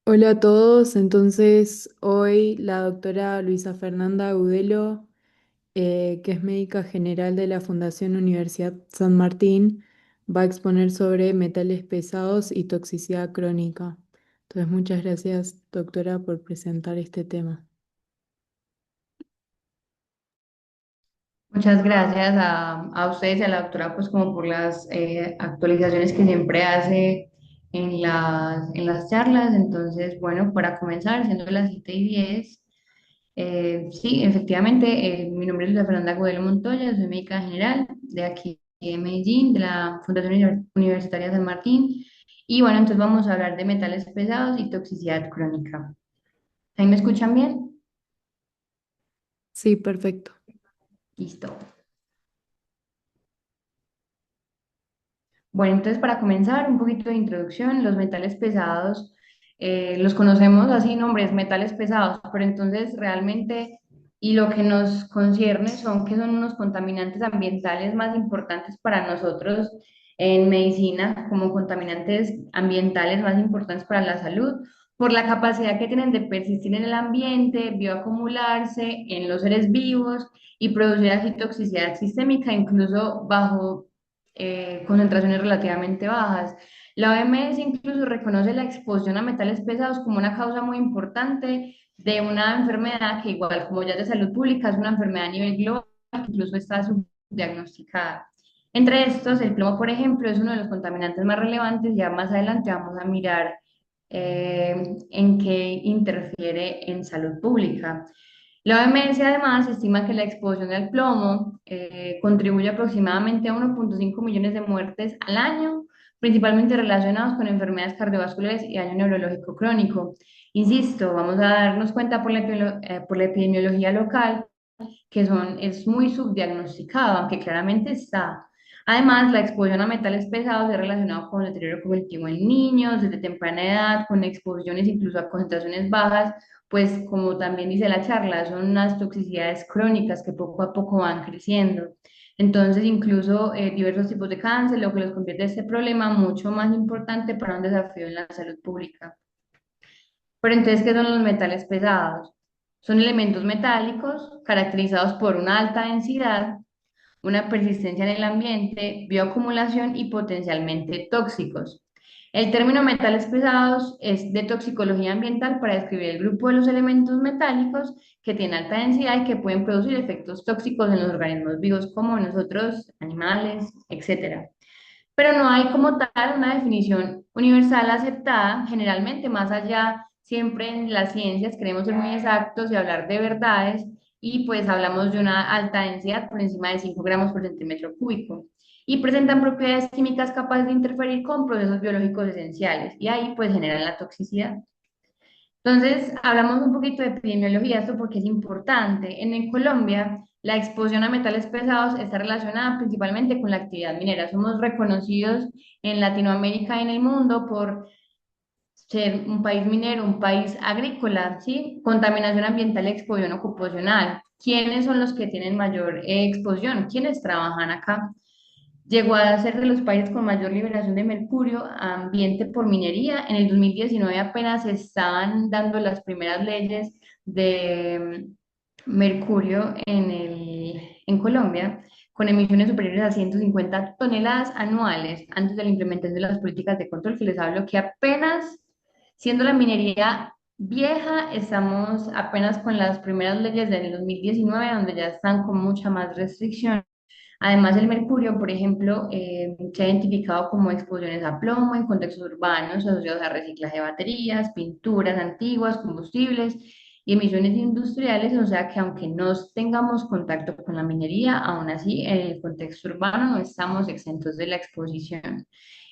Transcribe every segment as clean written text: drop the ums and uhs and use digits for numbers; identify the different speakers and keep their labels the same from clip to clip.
Speaker 1: Hola a todos, entonces hoy la doctora Luisa Fernanda Agudelo, que es médica general de la Fundación Universidad San Martín, va a exponer sobre metales pesados y toxicidad crónica. Entonces, muchas gracias, doctora, por presentar este tema.
Speaker 2: Muchas gracias a ustedes y a la doctora pues como por las actualizaciones que siempre hace en las charlas. Entonces, bueno, para comenzar, siendo las 7:10, sí, efectivamente, mi nombre es Luisa Fernanda Godelo Montoya, soy médica general de aquí de Medellín, de la Fundación Universitaria San Martín. Y bueno, entonces vamos a hablar de metales pesados y toxicidad crónica. ¿Ahí me escuchan bien?
Speaker 1: Sí, perfecto.
Speaker 2: Listo. Bueno, entonces para comenzar, un poquito de introducción. Los metales pesados los conocemos así, nombres, metales pesados, pero entonces realmente, y lo que nos concierne son que son unos contaminantes ambientales más importantes para nosotros en medicina, como contaminantes ambientales más importantes para la salud, por la capacidad que tienen de persistir en el ambiente, bioacumularse en los seres vivos y producir así toxicidad sistémica, incluso bajo concentraciones relativamente bajas. La OMS incluso reconoce la exposición a metales pesados como una causa muy importante de una enfermedad que igual como ya es de salud pública es una enfermedad a nivel global que incluso está subdiagnosticada. Entre estos, el plomo, por ejemplo, es uno de los contaminantes más relevantes. Ya más adelante vamos a mirar en qué interfiere en salud pública. La OMS además estima que la exposición al plomo contribuye aproximadamente a 1,5 millones de muertes al año, principalmente relacionados con enfermedades cardiovasculares y daño neurológico crónico. Insisto, vamos a darnos cuenta por la epidemiología local es muy subdiagnosticado, aunque claramente está. Además, la exposición a metales pesados es relacionado con el deterioro cognitivo en niños desde temprana edad, con exposiciones incluso a concentraciones bajas, pues como también dice la charla, son unas toxicidades crónicas que poco a poco van creciendo. Entonces, incluso diversos tipos de cáncer, lo que los convierte en este problema mucho más importante para un desafío en la salud pública. Pero entonces, ¿qué son los metales pesados? Son elementos metálicos caracterizados por una alta densidad, una persistencia en el ambiente, bioacumulación y potencialmente tóxicos. El término metales pesados es de toxicología ambiental para describir el grupo de los elementos metálicos que tienen alta densidad y que pueden producir efectos tóxicos en los organismos vivos como nosotros, animales, etcétera. Pero no hay como tal una definición universal aceptada. Generalmente, más allá, siempre en las ciencias queremos ser muy exactos y hablar de verdades, y pues hablamos de una alta densidad por encima de 5 gramos por centímetro cúbico, y presentan propiedades químicas capaces de interferir con procesos biológicos esenciales, y ahí pues generan la toxicidad. Entonces, hablamos un poquito de epidemiología, esto porque es importante. En Colombia, la exposición a metales pesados está relacionada principalmente con la actividad minera. Somos reconocidos en Latinoamérica y en el mundo por ser un país minero, un país agrícola, ¿sí? Contaminación ambiental y exposición ocupacional. ¿Quiénes son los que tienen mayor exposición? ¿Quiénes trabajan acá? Llegó a ser de los países con mayor liberación de mercurio a ambiente por minería. En el 2019 apenas se estaban dando las primeras leyes de mercurio en Colombia, con emisiones superiores a 150 toneladas anuales antes de la implementación de las políticas de control que les hablo, que apenas siendo la minería vieja, estamos apenas con las primeras leyes del 2019, donde ya están con mucha más restricción. Además, el mercurio, por ejemplo, se ha identificado como explosiones a plomo en contextos urbanos asociados a reciclaje de baterías, pinturas antiguas, combustibles y emisiones industriales, o sea que aunque no tengamos contacto con la minería, aún así en el contexto urbano no estamos exentos de la exposición.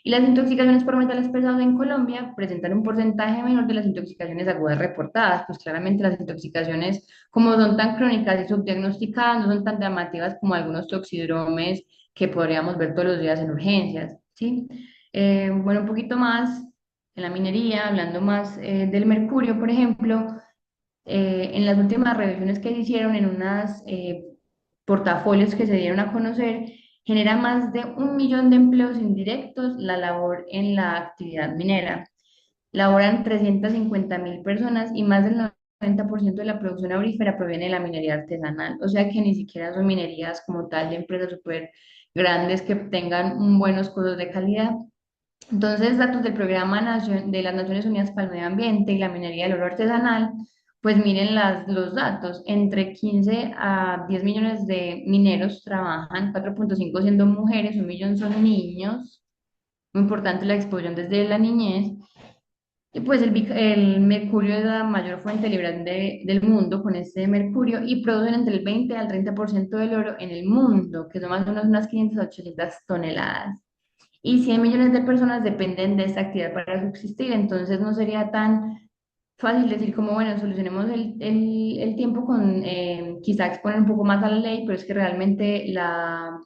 Speaker 2: Y las intoxicaciones por metales pesados en Colombia presentan un porcentaje menor de las intoxicaciones agudas reportadas, pues claramente las intoxicaciones como son tan crónicas y subdiagnosticadas, no son tan llamativas como algunos toxidromes que podríamos ver todos los días en urgencias, ¿sí? Bueno, un poquito más en la minería, hablando más del mercurio, por ejemplo, en las últimas revisiones que se hicieron en unas portafolios que se dieron a conocer, genera más de 1 millón de empleos indirectos la labor en la actividad minera. laboran 350.000 personas y más del 90% de la producción aurífera proviene de la minería artesanal. O sea que ni siquiera son minerías como tal de empresas súper grandes que tengan buenos costos de calidad. Entonces, datos del de las Naciones Unidas para el Medio Ambiente y la minería del oro artesanal, pues miren los datos. Entre 15 a 10 millones de mineros trabajan, 4,5 siendo mujeres, 1 millón son niños. Muy importante la exposición desde la niñez. Y pues el mercurio es la mayor fuente liberal del mundo con este mercurio y producen entre el 20 al 30% del oro en el mundo, que son más o menos unas 500 a 800 toneladas. Y 100 millones de personas dependen de esta actividad para subsistir, entonces no sería tan fácil decir como, bueno, solucionemos el tiempo con quizá exponer un poco más a la ley, pero es que realmente la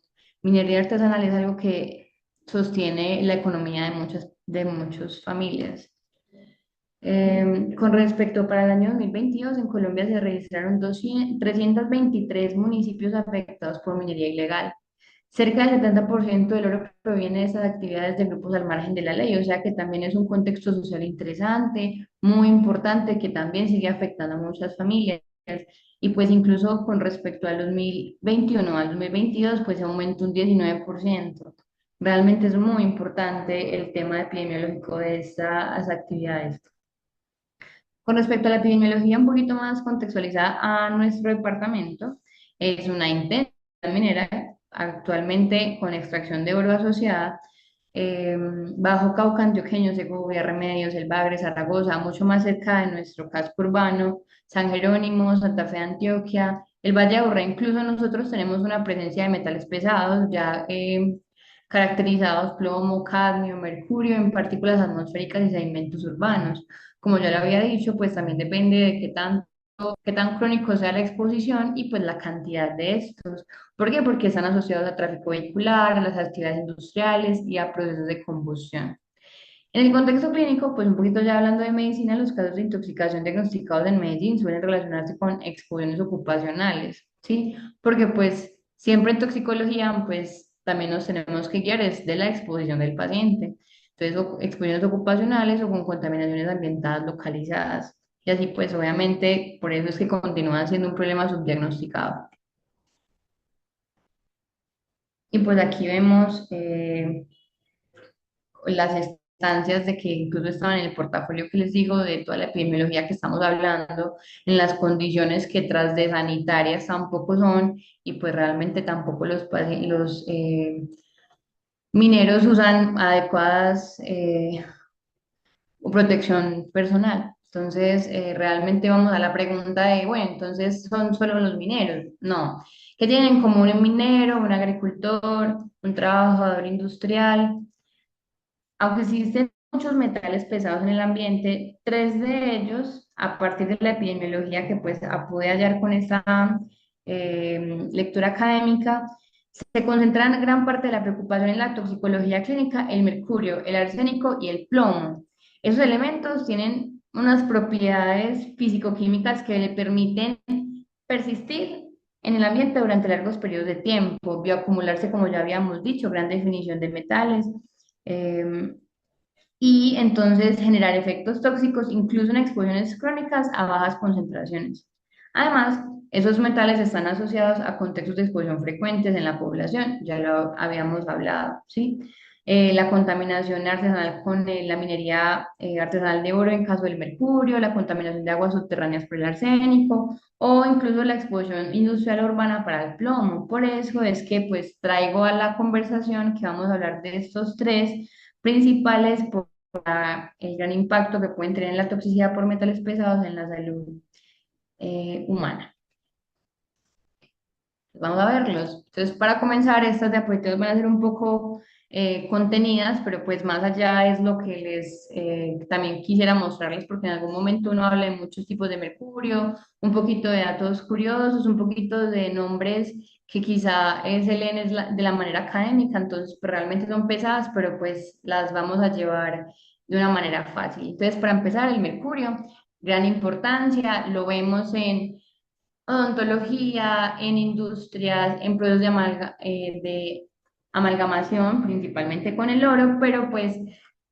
Speaker 2: minería artesanal es algo que sostiene la economía de muchas familias. Con respecto para el año 2022, en Colombia se registraron 323 municipios afectados por minería ilegal. Cerca del 70% del oro proviene de estas actividades de grupos al margen de la ley, o sea que también es un contexto social interesante, muy importante, que también sigue afectando a muchas familias. Y pues incluso con respecto al 2021 al 2022, pues aumentó un 19%. Realmente es muy importante el tema epidemiológico de estas actividades. Con respecto a la epidemiología un poquito más contextualizada a nuestro departamento, es una intensa minera actualmente con extracción de oro asociada, Bajo Cauca, Antioqueño, Segovia, Remedios, El Bagre, Zaragoza, mucho más cerca de nuestro casco urbano, San Jerónimo, Santa Fe, Antioquia, el Valle de Aburrá. Incluso nosotros tenemos una presencia de metales pesados ya caracterizados plomo, cadmio, mercurio en partículas atmosféricas y sedimentos urbanos. Como ya lo había dicho, pues también depende de qué tan crónico sea la exposición y pues la cantidad de estos. ¿Por qué? Porque están asociados a tráfico vehicular, a las actividades industriales y a procesos de combustión. En el contexto clínico, pues un poquito ya hablando de medicina, los casos de intoxicación diagnosticados en Medellín suelen relacionarse con exposiciones ocupacionales, ¿sí? Porque pues siempre en toxicología, pues también nos tenemos que guiar es de la exposición del paciente. Entonces, exposiciones ocupacionales o con contaminaciones ambientales localizadas. Y así pues, obviamente, por eso es que continúan siendo un problema subdiagnosticado. Y pues aquí vemos las estancias de que incluso estaban en el portafolio que les digo, de toda la epidemiología que estamos hablando, en las condiciones que tras de sanitarias tampoco son, y pues realmente tampoco los mineros usan adecuadas protección personal. Entonces, realmente vamos a la pregunta de, bueno, entonces son solo los mineros. No. ¿Qué tienen en común un minero, un agricultor, un trabajador industrial? Aunque existen muchos metales pesados en el ambiente, tres de ellos, a partir de la epidemiología que pues pude hallar con esta lectura académica, se concentran gran parte de la preocupación en la toxicología clínica, el mercurio, el arsénico y el plomo. Esos elementos tienen unas propiedades físico-químicas que le permiten persistir en el ambiente durante largos periodos de tiempo, bioacumularse, como ya habíamos dicho, gran definición de metales, eh, y entonces generar efectos tóxicos incluso en exposiciones crónicas a bajas concentraciones. Además, esos metales están asociados a contextos de exposición frecuentes en la población, ya lo habíamos hablado, ¿sí? La contaminación artesanal con la minería artesanal de oro en caso del mercurio, la contaminación de aguas subterráneas por el arsénico o incluso la exposición industrial urbana para el plomo. Por eso es que pues traigo a la conversación que vamos a hablar de estos tres principales por el gran impacto que pueden tener la toxicidad por metales pesados en la salud humana. Vamos a verlos. Entonces, para comenzar, estas diapositivas van a ser un poco contenidas, pero pues más allá es lo que les también quisiera mostrarles, porque en algún momento uno habla de muchos tipos de mercurio, un poquito de datos curiosos, un poquito de nombres que quizá se leen de la manera académica, entonces pues, realmente son pesadas, pero pues las vamos a llevar de una manera fácil. Entonces, para empezar, el mercurio, gran importancia, lo vemos en odontología, en industrias, en procesos de amalgamación, principalmente con el oro, pero pues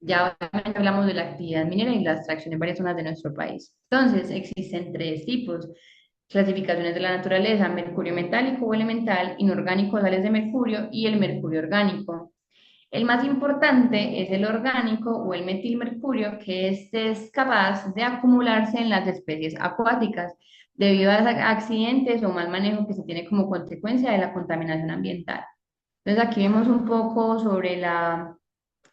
Speaker 2: Ya obviamente hablamos de la actividad minera y la extracción en varias zonas de nuestro país. Entonces, existen tres tipos: clasificaciones de la naturaleza: mercurio metálico o elemental, inorgánico, sales de mercurio, y el mercurio orgánico. El más importante es el orgánico o el metilmercurio, que este es capaz de acumularse en las especies acuáticas debido a accidentes o mal manejo que se tiene como consecuencia de la contaminación ambiental. Entonces aquí vemos un poco sobre la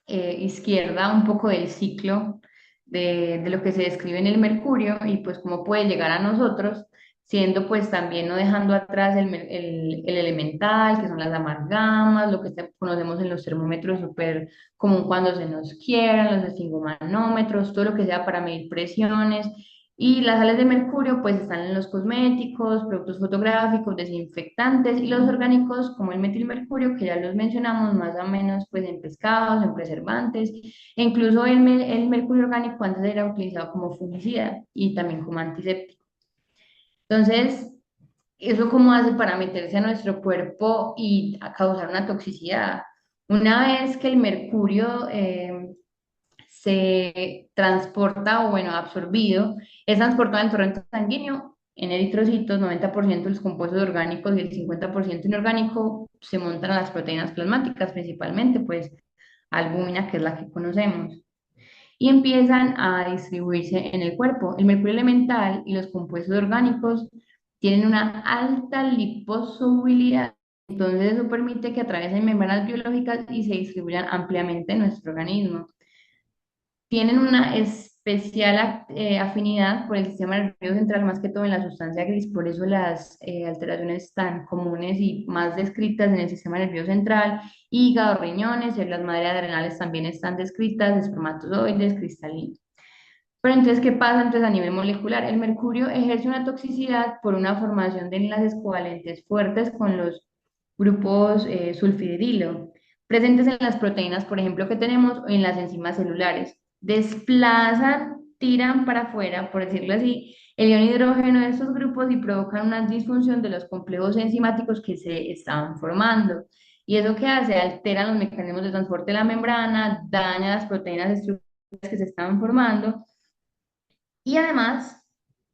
Speaker 2: izquierda, un poco del ciclo de lo que se describe en el mercurio y pues cómo puede llegar a nosotros, siendo pues también no dejando atrás el elemental, que son las amalgamas, lo que conocemos en los termómetros súper común cuando se nos quiebran, los esfingomanómetros, todo lo que sea para medir presiones. Y las sales de mercurio pues están en los cosméticos, productos fotográficos, desinfectantes, y los orgánicos como el metilmercurio, que ya los mencionamos más o menos pues en pescados, en preservantes, e incluso el mercurio orgánico antes era utilizado como fungicida y también como antiséptico. Entonces, ¿eso cómo hace para meterse a nuestro cuerpo y a causar una toxicidad? Una vez que el mercurio se transporta o bueno, absorbido, es transportado en torrente sanguíneo, en eritrocitos, 90% de los compuestos orgánicos y el 50% inorgánico se montan a las proteínas plasmáticas, principalmente pues albúmina, que es la que conocemos, y empiezan a distribuirse en el cuerpo. El mercurio elemental y los compuestos orgánicos tienen una alta liposolubilidad, entonces eso permite que atraviesen membranas biológicas y se distribuyan ampliamente en nuestro organismo. Tienen una especial afinidad por el sistema nervioso central, más que todo en la sustancia gris, por eso las alteraciones tan comunes y más descritas en el sistema nervioso central: hígado, riñones, células madre adrenales también están descritas, espermatozoides, cristalinos. Pero entonces, ¿qué pasa entonces a nivel molecular? El mercurio ejerce una toxicidad por una formación de enlaces covalentes fuertes con los grupos sulfidilo, presentes en las proteínas, por ejemplo, que tenemos, o en las enzimas celulares. Desplazan, tiran para afuera, por decirlo así, el ion hidrógeno de estos grupos y provocan una disfunción de los complejos enzimáticos que se estaban formando. ¿Y eso qué hace? Altera los mecanismos de transporte de la membrana, daña las proteínas estructurales que se estaban formando, y además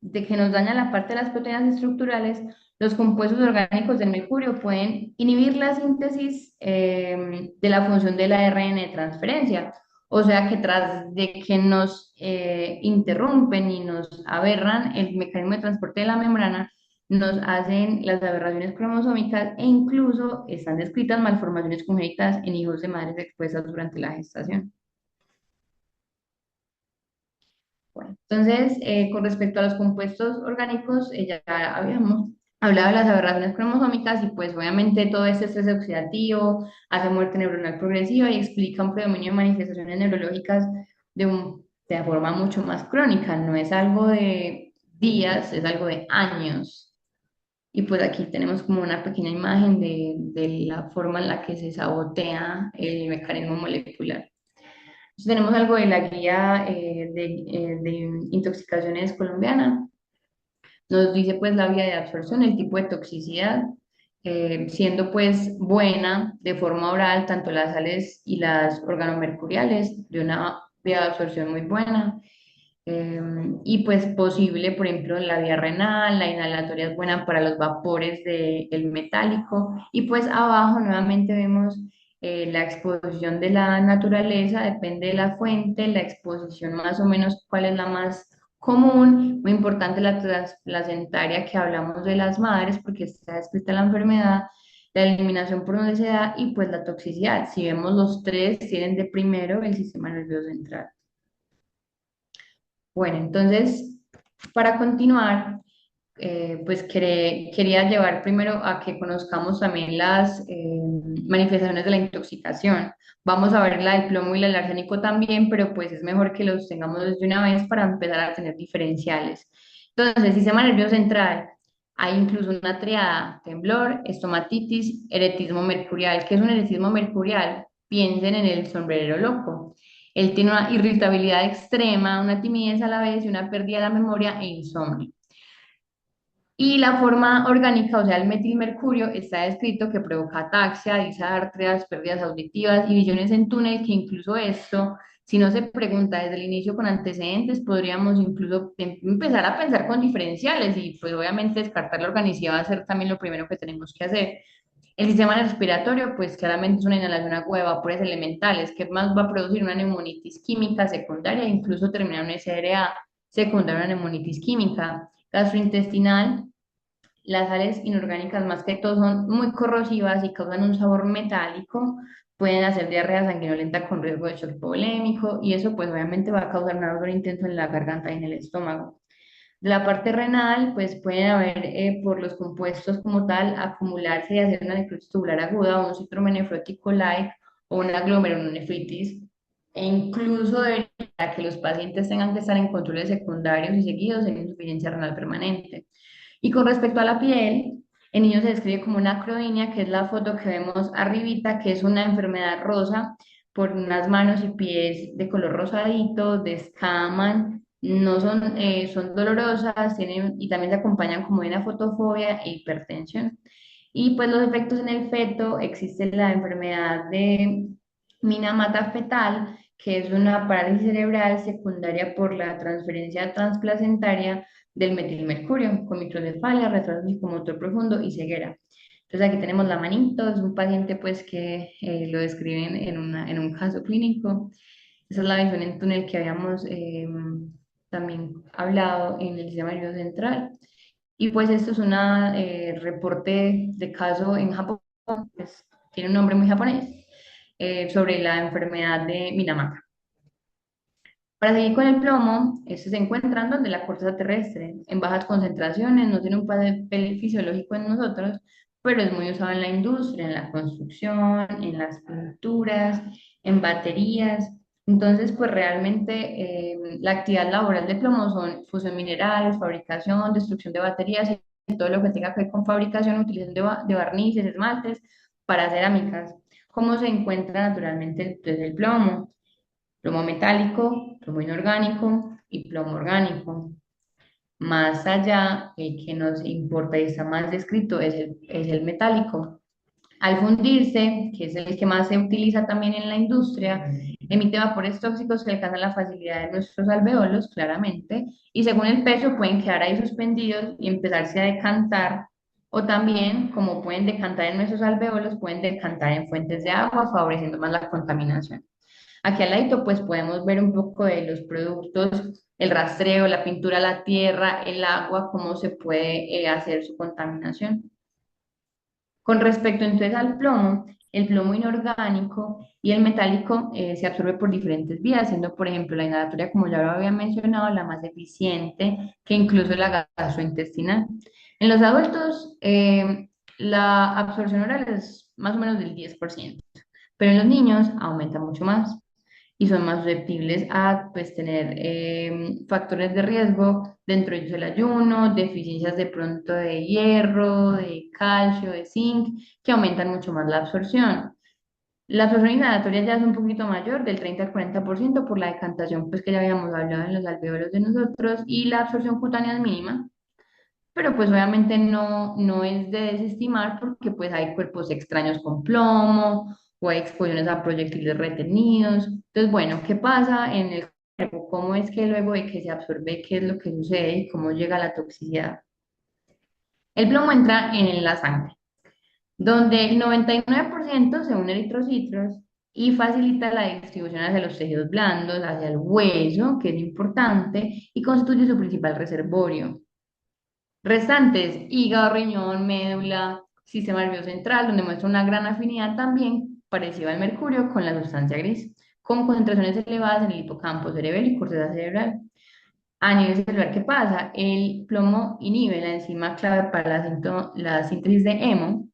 Speaker 2: de que nos daña la parte de las proteínas estructurales, los compuestos orgánicos del mercurio pueden inhibir la síntesis de la función del ARN de transferencia. O sea que tras de que nos interrumpen y nos aberran el mecanismo de transporte de la membrana, nos hacen las aberraciones cromosómicas e incluso están descritas malformaciones congénitas en hijos de madres expuestas durante la gestación. Bueno, entonces, con respecto a los compuestos orgánicos, ya habíamos hablado de las aberraciones cromosómicas y pues obviamente todo este estrés oxidativo hace muerte neuronal progresiva y explica un predominio de manifestaciones neurológicas de forma mucho más crónica. No es algo de días, es algo de años. Y pues aquí tenemos como una pequeña imagen de la forma en la que se sabotea el mecanismo molecular. Tenemos algo de la guía de intoxicaciones colombiana. Nos dice pues la vía de absorción, el tipo de toxicidad, siendo pues buena de forma oral, tanto las sales y las organomercuriales, de una vía de absorción muy buena. Y pues posible, por ejemplo, en la vía renal, la inhalatoria es buena para los vapores del metálico. Y pues abajo nuevamente vemos la exposición de la naturaleza, depende de la fuente, la exposición más o menos cuál es la más común. Muy importante la transplacentaria, que hablamos de las madres porque está descrita la enfermedad, la eliminación por donde se da y pues la toxicidad. Si vemos, los tres tienen de primero el sistema nervioso central. Bueno, entonces, para continuar, pues quería llevar primero a que conozcamos también las manifestaciones de la intoxicación. Vamos a ver la del plomo y la del arsénico también, pero pues es mejor que los tengamos desde una vez para empezar a tener diferenciales. Entonces, sistema nervioso central, hay incluso una triada: temblor, estomatitis, eretismo mercurial. ¿Qué es un eretismo mercurial? Piensen en el sombrerero loco. Él tiene una irritabilidad extrema, una timidez a la vez y una pérdida de la memoria e insomnio. Y la forma orgánica, o sea, el metilmercurio, está descrito que provoca ataxia, disartrias, pérdidas auditivas y visiones en túnel, que incluso esto Si no se pregunta desde el inicio con antecedentes, podríamos incluso empezar a pensar con diferenciales y pues obviamente descartar la organicidad va a ser también lo primero que tenemos que hacer. El sistema respiratorio, pues claramente es una inhalación agua de vapores elementales, que más va a producir una neumonitis química secundaria, incluso terminar un SRA secundaria, una neumonitis química. Gastrointestinal, las sales inorgánicas más que todo son muy corrosivas y causan un sabor metálico, pueden hacer diarrea sanguinolenta con riesgo de shock polémico y eso pues obviamente va a causar un ardor intenso en la garganta y en el estómago. De la parte renal, pues pueden haber por los compuestos como tal acumularse y hacer una necrosis tubular aguda o un síndrome nefrótico like o una glomerulonefritis. E incluso debería que los pacientes tengan que estar en controles secundarios y seguidos en insuficiencia renal permanente. Y con respecto a la piel, en niños se describe como una acrodynia, que es la foto que vemos arribita, que es una enfermedad rosa por unas manos y pies de color rosadito, descaman, no son, son dolorosas, tienen, y también se acompañan como de una fotofobia e hipertensión. Y pues los efectos en el feto, existe la enfermedad de Minamata fetal, que es una parálisis cerebral secundaria por la transferencia transplacentaria del metilmercurio, con microcefalia, retraso psicomotor profundo y ceguera. Entonces aquí tenemos la manito, es un paciente pues que lo describen en un caso clínico. Esa es la visión en túnel que habíamos también hablado en el sistema nervioso central. Y pues esto es un reporte de caso en Japón, pues, tiene un nombre muy japonés, sobre la enfermedad de Minamata. Para seguir con el plomo, este se encuentra en donde la corteza terrestre, en bajas concentraciones, no tiene un papel fisiológico en nosotros, pero es muy usado en la industria, en la construcción, en las pinturas, en baterías. Entonces, pues realmente la actividad laboral de plomo son fusión de minerales, fabricación, destrucción de baterías y todo lo que tenga que ver con fabricación, utilización de barnices, esmaltes para cerámicas. ¿Cómo se encuentra naturalmente el plomo? Plomo metálico, plomo inorgánico y plomo orgánico. Más allá, el que nos importa y está más descrito es el metálico. Al fundirse, que es el que más se utiliza también en la industria, emite vapores tóxicos que alcanzan la facilidad de nuestros alveolos, claramente, y según el peso pueden quedar ahí suspendidos y empezarse a decantar, o también, como pueden decantar en nuestros alveolos, pueden decantar en fuentes de agua, favoreciendo más la contaminación. Aquí al ladito pues podemos ver un poco de los productos, el rastreo, la pintura, la tierra, el agua, cómo se puede hacer su contaminación. Con respecto entonces al plomo, el plomo inorgánico y el metálico se absorbe por diferentes vías, siendo por ejemplo la inhalatoria, como ya lo había mencionado, la más eficiente, que incluso la gastrointestinal. En los adultos, la absorción oral es más o menos del 10%, pero en los niños aumenta mucho más y son más susceptibles a pues, tener factores de riesgo, dentro de ellos el ayuno, deficiencias de pronto de hierro, de calcio, de zinc, que aumentan mucho más la absorción. La absorción inhalatoria ya es un poquito mayor, del 30 al 40% por la decantación pues, que ya habíamos hablado en los alveolos de nosotros, y la absorción cutánea es mínima, pero pues obviamente no es de desestimar porque pues hay cuerpos extraños con plomo o hay explosiones a proyectiles retenidos. Entonces, bueno, ¿qué pasa en el cuerpo? ¿Cómo es que luego de que se absorbe, qué es lo que sucede y cómo llega la toxicidad? El plomo entra en la sangre, donde el 99% se une a eritrocitos y facilita la distribución hacia los tejidos blandos, hacia el hueso, que es importante, y constituye su principal reservorio. Restantes, hígado, riñón, médula, sistema nervioso central, donde muestra una gran afinidad también parecida al mercurio con la sustancia gris, con concentraciones elevadas en el hipocampo cerebral y corteza cerebral. A nivel celular, ¿qué pasa? El plomo inhibe la enzima clave para la síntesis de hemo.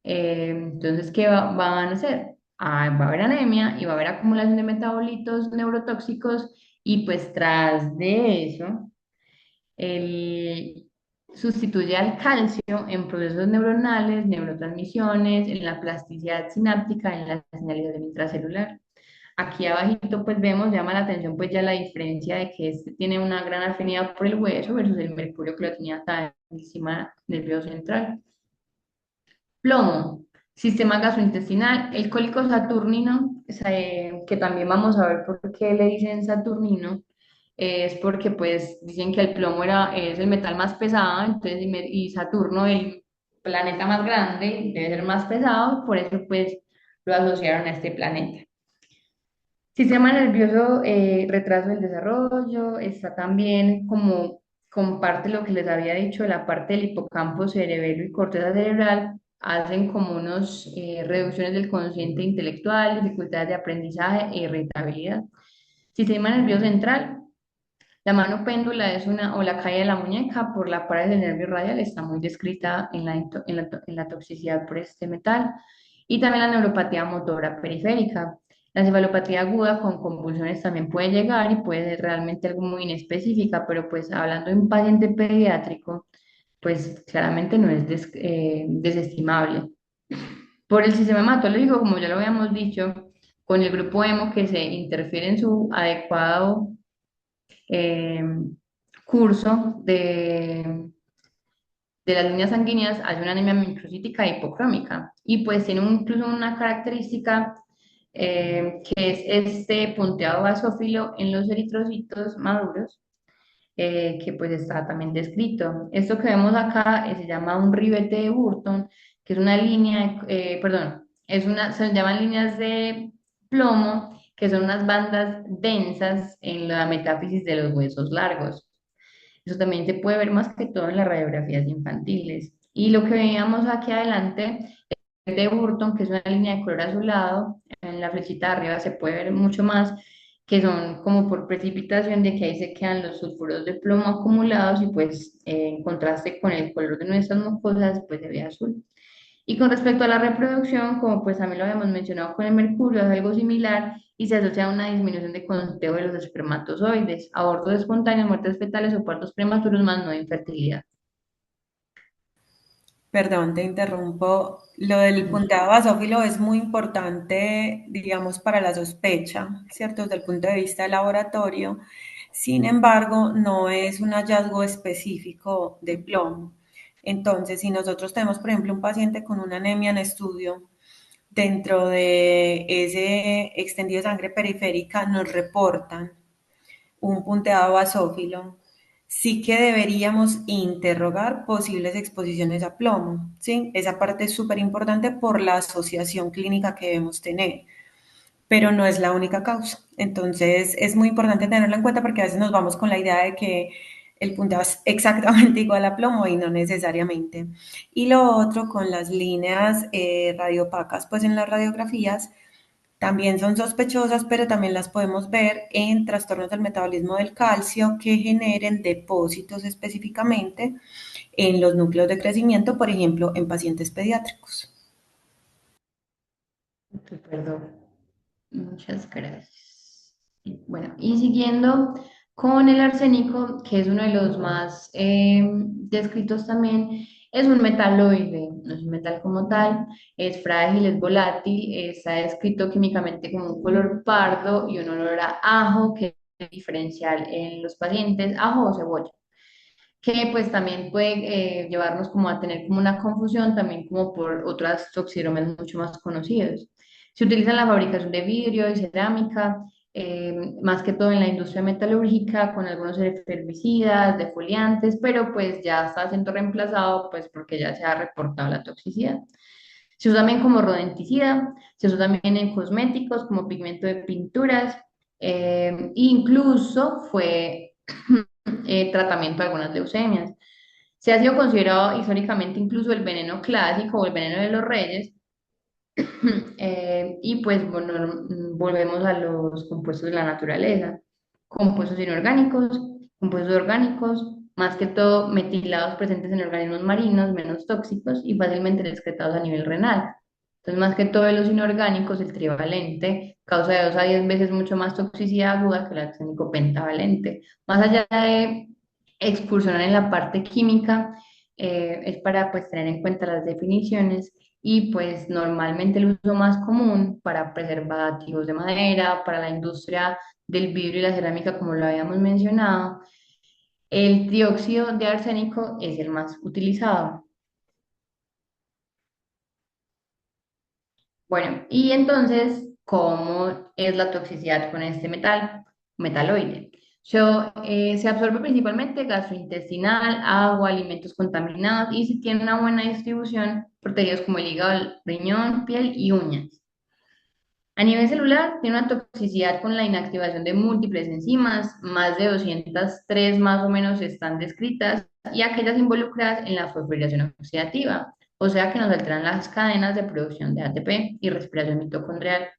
Speaker 2: Entonces, ¿qué van a hacer? Va a haber anemia y va a haber acumulación de metabolitos neurotóxicos y pues tras de eso el, sustituye al calcio en procesos neuronales, neurotransmisiones, en la plasticidad sináptica, en la señalización intracelular. Aquí abajito pues vemos, llama la atención pues ya la diferencia de que este tiene una gran afinidad por el hueso versus el mercurio que lo tenía tan encima del nervioso central. Plomo. Sistema gastrointestinal, el cólico saturnino, que también vamos a ver por qué le dicen saturnino, es porque pues dicen que el plomo es el metal más pesado, entonces y Saturno, el planeta más grande, debe ser más pesado, por eso pues lo asociaron a este planeta. Sistema nervioso, retraso del desarrollo, está también como comparte lo que les había dicho, la parte del hipocampo, cerebelo y corteza cerebral, hacen como unos reducciones del consciente intelectual, dificultades de aprendizaje e irritabilidad. Sistema nervioso central, la mano péndula es una, o la caída de la muñeca por la pared del nervio radial, está muy descrita en la toxicidad por este metal. Y también la neuropatía motora periférica. La encefalopatía aguda con convulsiones también puede llegar y puede ser realmente algo muy inespecífica, pero pues hablando de un paciente pediátrico, pues claramente no es desestimable. Por el sistema hematológico, como ya lo habíamos dicho, con el grupo hemo que se interfiere en su adecuado eh, curso de las líneas sanguíneas, hay una anemia microcítica e hipocrómica. Y pues tiene incluso una característica que es este punteado basófilo en los eritrocitos maduros, que pues está también descrito. Esto que vemos acá se llama un ribete de Burton, que es una línea, perdón, se llaman líneas de plomo, que son unas bandas densas en la metáfisis de los huesos largos. Eso también se puede ver más que todo en las radiografías infantiles. Y lo que veíamos aquí adelante es de Burton, que es una línea de color azulado. En la flechita de arriba se puede ver mucho más, que son como por precipitación de que ahí se quedan los sulfuros de plomo acumulados y pues en contraste con el color de nuestras mucosas, pues se ve azul. Y con respecto a la reproducción, como pues también lo habíamos mencionado con el mercurio, es algo similar y se asocia a una disminución de conteo de los espermatozoides, abortos espontáneos, muertes fetales o partos prematuros más no infertilidad.
Speaker 3: Perdón, te interrumpo. Lo del punteado basófilo es muy importante, digamos, para la sospecha, ¿cierto? Desde el punto de vista del laboratorio. Sin embargo, no es un hallazgo específico de plomo. Entonces, si nosotros tenemos, por ejemplo, un paciente con una anemia en estudio, dentro de ese extendido de sangre periférica nos reportan un punteado basófilo, sí que deberíamos interrogar posibles exposiciones a plomo, ¿sí? Esa parte es súper importante por la asociación clínica que debemos tener, pero no es la única causa. Entonces es muy importante tenerlo en cuenta porque a veces nos vamos con la idea de que el punteado es exactamente igual a plomo y no necesariamente. Y lo otro con las líneas radiopacas, pues en las radiografías también son sospechosas, pero también las podemos ver en trastornos del metabolismo del calcio que generen depósitos específicamente en los núcleos de crecimiento, por ejemplo, en pacientes pediátricos.
Speaker 2: Perdón. Muchas gracias. Y bueno, y siguiendo con el arsénico, que es uno de los más descritos también, es un metaloide, no es un metal como tal, es frágil, es volátil, está descrito químicamente como un color pardo y un olor a ajo, que es diferencial en los pacientes, ajo o cebolla, que pues también puede llevarnos como a tener como una confusión también como por otras toxiromes mucho más conocidos. Se utiliza en la fabricación de vidrio y cerámica, más que todo en la industria metalúrgica, con algunos herbicidas, defoliantes, pero pues ya está siendo reemplazado pues porque ya se ha reportado la toxicidad. Se usa también como rodenticida, se usa también en cosméticos como pigmento de pinturas, incluso fue tratamiento de algunas leucemias. Se ha sido considerado históricamente incluso el veneno clásico o el veneno de los reyes. Y pues bueno, volvemos a los compuestos de la naturaleza. Compuestos inorgánicos, compuestos orgánicos, más que todo metilados presentes en organismos marinos, menos tóxicos y fácilmente excretados a nivel renal. Entonces, más que todo de los inorgánicos, el trivalente causa de 2 a 10 veces mucho más toxicidad aguda que el arsénico pentavalente. Más allá de excursionar en la parte química, es para pues tener en cuenta las definiciones y pues normalmente el uso más común para preservativos de madera, para la industria del vidrio y la cerámica, como lo habíamos mencionado, el dióxido de arsénico es el más utilizado. Bueno, y entonces, ¿cómo es la toxicidad con este metaloide? Se absorbe principalmente gastrointestinal, agua, alimentos contaminados y si tiene una buena distribución por tejidos como el hígado, el riñón, piel y uñas. A nivel celular, tiene una toxicidad con la inactivación de múltiples enzimas, más de 203 más o menos están descritas, y aquellas involucradas en la fosforilación oxidativa, o sea que nos alteran las cadenas de producción de ATP y respiración mitocondrial.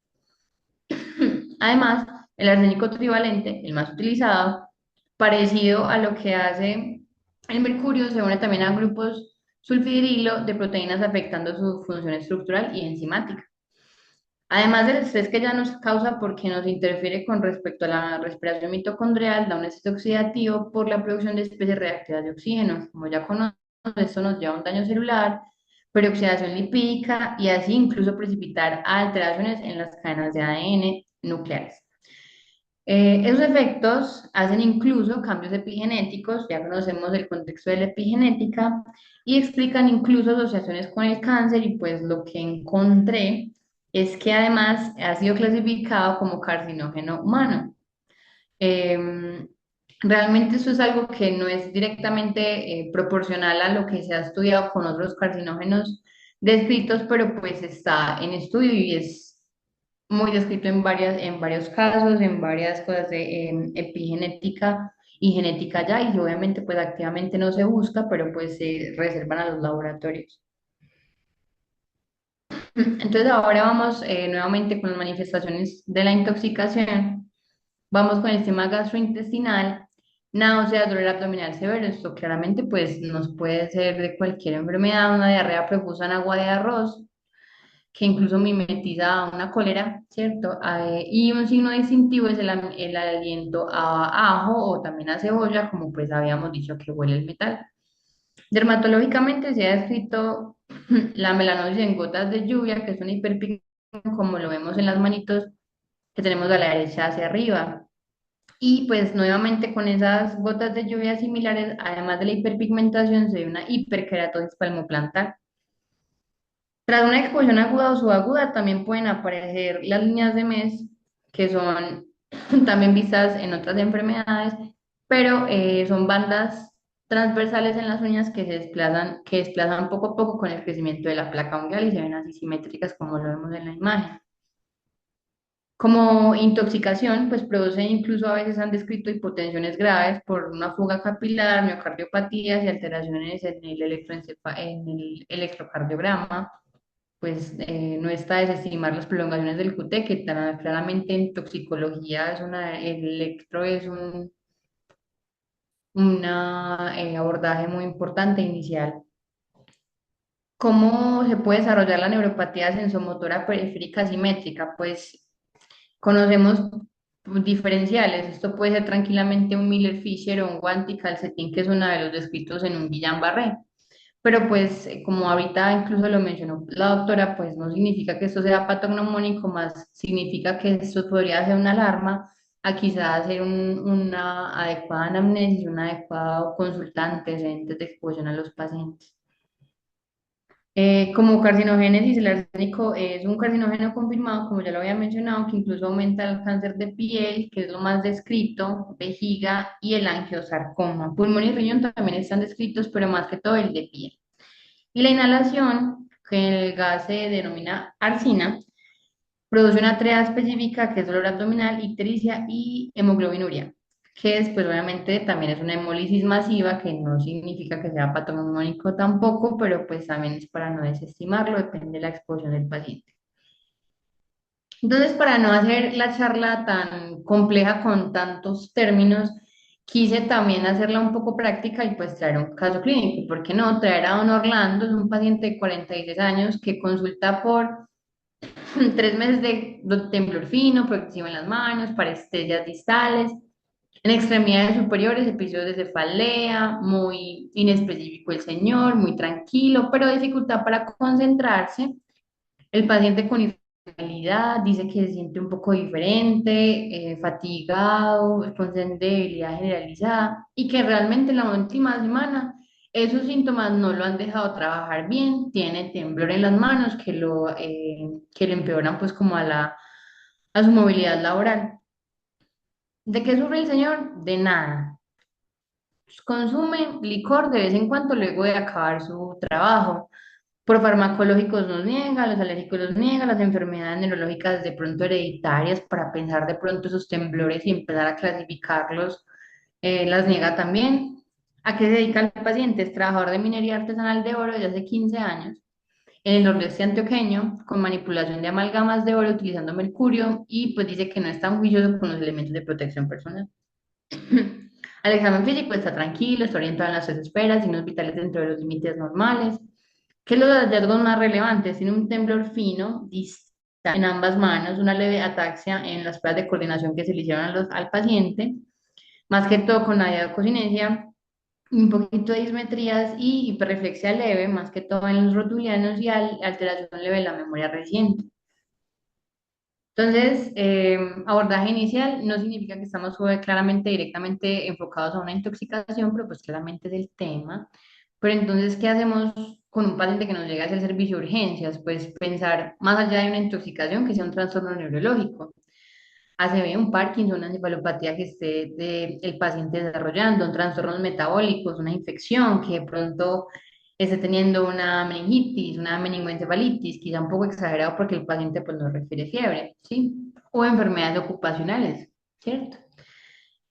Speaker 2: Además, el arsénico trivalente, el más utilizado, parecido a lo que hace el mercurio, se une también a grupos sulfidrilo de proteínas afectando su función estructural y enzimática. Además del estrés que ya nos causa porque nos interfiere con respecto a la respiración mitocondrial, da un estrés oxidativo por la producción de especies reactivas de oxígeno. Como ya conocemos, esto nos lleva a un daño celular, peroxidación lipídica y así incluso precipitar alteraciones en las cadenas de ADN nucleares. Esos efectos hacen incluso cambios epigenéticos, ya conocemos el contexto de la epigenética, y explican incluso asociaciones con el cáncer y pues lo que encontré es que además ha sido clasificado como carcinógeno humano. Em, Realmente eso es algo que no es directamente proporcional a lo que se ha estudiado con otros carcinógenos descritos, pero pues está en estudio y es muy descrito en varios casos, en varias cosas de epigenética y genética ya, y obviamente pues activamente no se busca, pero pues se reservan a los laboratorios. Entonces ahora vamos nuevamente con las manifestaciones de la intoxicación. Vamos con el tema gastrointestinal, náuseas, dolor abdominal severo. Esto claramente pues nos puede ser de cualquier enfermedad, una diarrea profusa en agua de arroz, que incluso mimetiza una cólera, ¿cierto? Y un signo distintivo es el aliento a ajo o también a cebolla, como pues habíamos dicho que huele el metal. Dermatológicamente se ha descrito la melanosis en gotas de lluvia, que es una hiperpigmentación, como lo vemos en las manitos que tenemos a la derecha hacia arriba. Y pues nuevamente con esas gotas de lluvia similares, además de la hiperpigmentación, se ve una hiperkeratosis palmoplantar. Tras una exposición aguda o subaguda, también pueden aparecer las líneas de mes, que son también vistas en otras enfermedades, pero son bandas transversales en las uñas que desplazan poco a poco con el crecimiento de la placa ungueal y se ven así simétricas como lo vemos en la imagen. Como intoxicación, pues produce incluso a veces han descrito hipotensiones graves por una fuga capilar, miocardiopatías y alteraciones en el electrocardiograma. Pues no está desestimar las prolongaciones del QT, que claramente en toxicología el electro es un abordaje muy importante inicial. ¿Cómo se puede desarrollar la neuropatía sensomotora periférica simétrica? Pues conocemos diferenciales. Esto puede ser tranquilamente un Miller-Fisher o un Wanty-Calcetín, que es uno de los descritos en un Guillain-Barré. Pero pues como ahorita incluso lo mencionó la doctora, pues no significa que esto sea patognomónico, más significa que esto podría ser una alarma a quizás hacer una adecuada anamnesis, un adecuado consultante antecedentes de exposición a los pacientes. Como carcinogénesis, el arsénico es un carcinógeno confirmado, como ya lo había mencionado, que incluso aumenta el cáncer de piel, que es lo más descrito, vejiga y el angiosarcoma. Pulmón y riñón también están descritos, pero más que todo el de piel. Y la inhalación, que el gas se denomina arsina, produce una TREA específica que es dolor abdominal, ictericia y hemoglobinuria, que después obviamente también es una hemólisis masiva, que no significa que sea patognomónico tampoco, pero pues también es para no desestimarlo, depende de la exposición del paciente. Entonces, para no hacer la charla tan compleja con tantos términos, quise también hacerla un poco práctica y pues traer un caso clínico. ¿Por qué no? Traer a don Orlando, es un paciente de 46 años que consulta por 3 meses de temblor fino, progresivo en las manos, parestesias distales, en extremidades superiores, episodios de cefalea, muy inespecífico el señor, muy tranquilo, pero dificultad para concentrarse. El paciente con irritabilidad dice que se siente un poco diferente, fatigado, con debilidad generalizada y que realmente en la última semana esos síntomas no lo han dejado trabajar bien, tiene temblor en las manos que le empeoran pues como a su movilidad laboral. ¿De qué sufre el señor? De nada. Consume licor de vez en cuando luego de acabar su trabajo. Por farmacológicos nos niega, los alérgicos los niega, las enfermedades neurológicas de pronto hereditarias para pensar de pronto esos temblores y empezar a clasificarlos, las niega también. ¿A qué se dedica el paciente? Es trabajador de minería artesanal de oro desde hace 15 años en el nordeste antioqueño con manipulación de amalgamas de oro utilizando mercurio y pues dice que no es tan juicioso con los elementos de protección personal. Al examen físico está tranquilo, está orientado en las tres esferas, signos vitales dentro de los límites normales. ¿Qué es los hallazgos más relevantes? Tiene un temblor fino, distal en ambas manos, una leve ataxia en las pruebas de coordinación que se le hicieron al paciente, más que todo con adiacocinesia, un poquito de dismetrías y hiperreflexia leve, más que todo en los rotulianos y alteración leve de la memoria reciente. Entonces, abordaje inicial no significa que estamos claramente, directamente enfocados a una intoxicación, pero pues claramente es el tema. Pero entonces, ¿qué hacemos con un paciente que nos llega hacia el servicio de urgencias? Pues pensar más allá de una intoxicación que sea un trastorno neurológico. ACV, un Parkinson, una encefalopatía que esté el paciente desarrollando, un trastornos metabólicos, una infección que de pronto esté teniendo una meningitis, una meningoencefalitis, quizá un poco exagerado porque el paciente pues no refiere fiebre, ¿sí? O enfermedades ocupacionales, ¿cierto?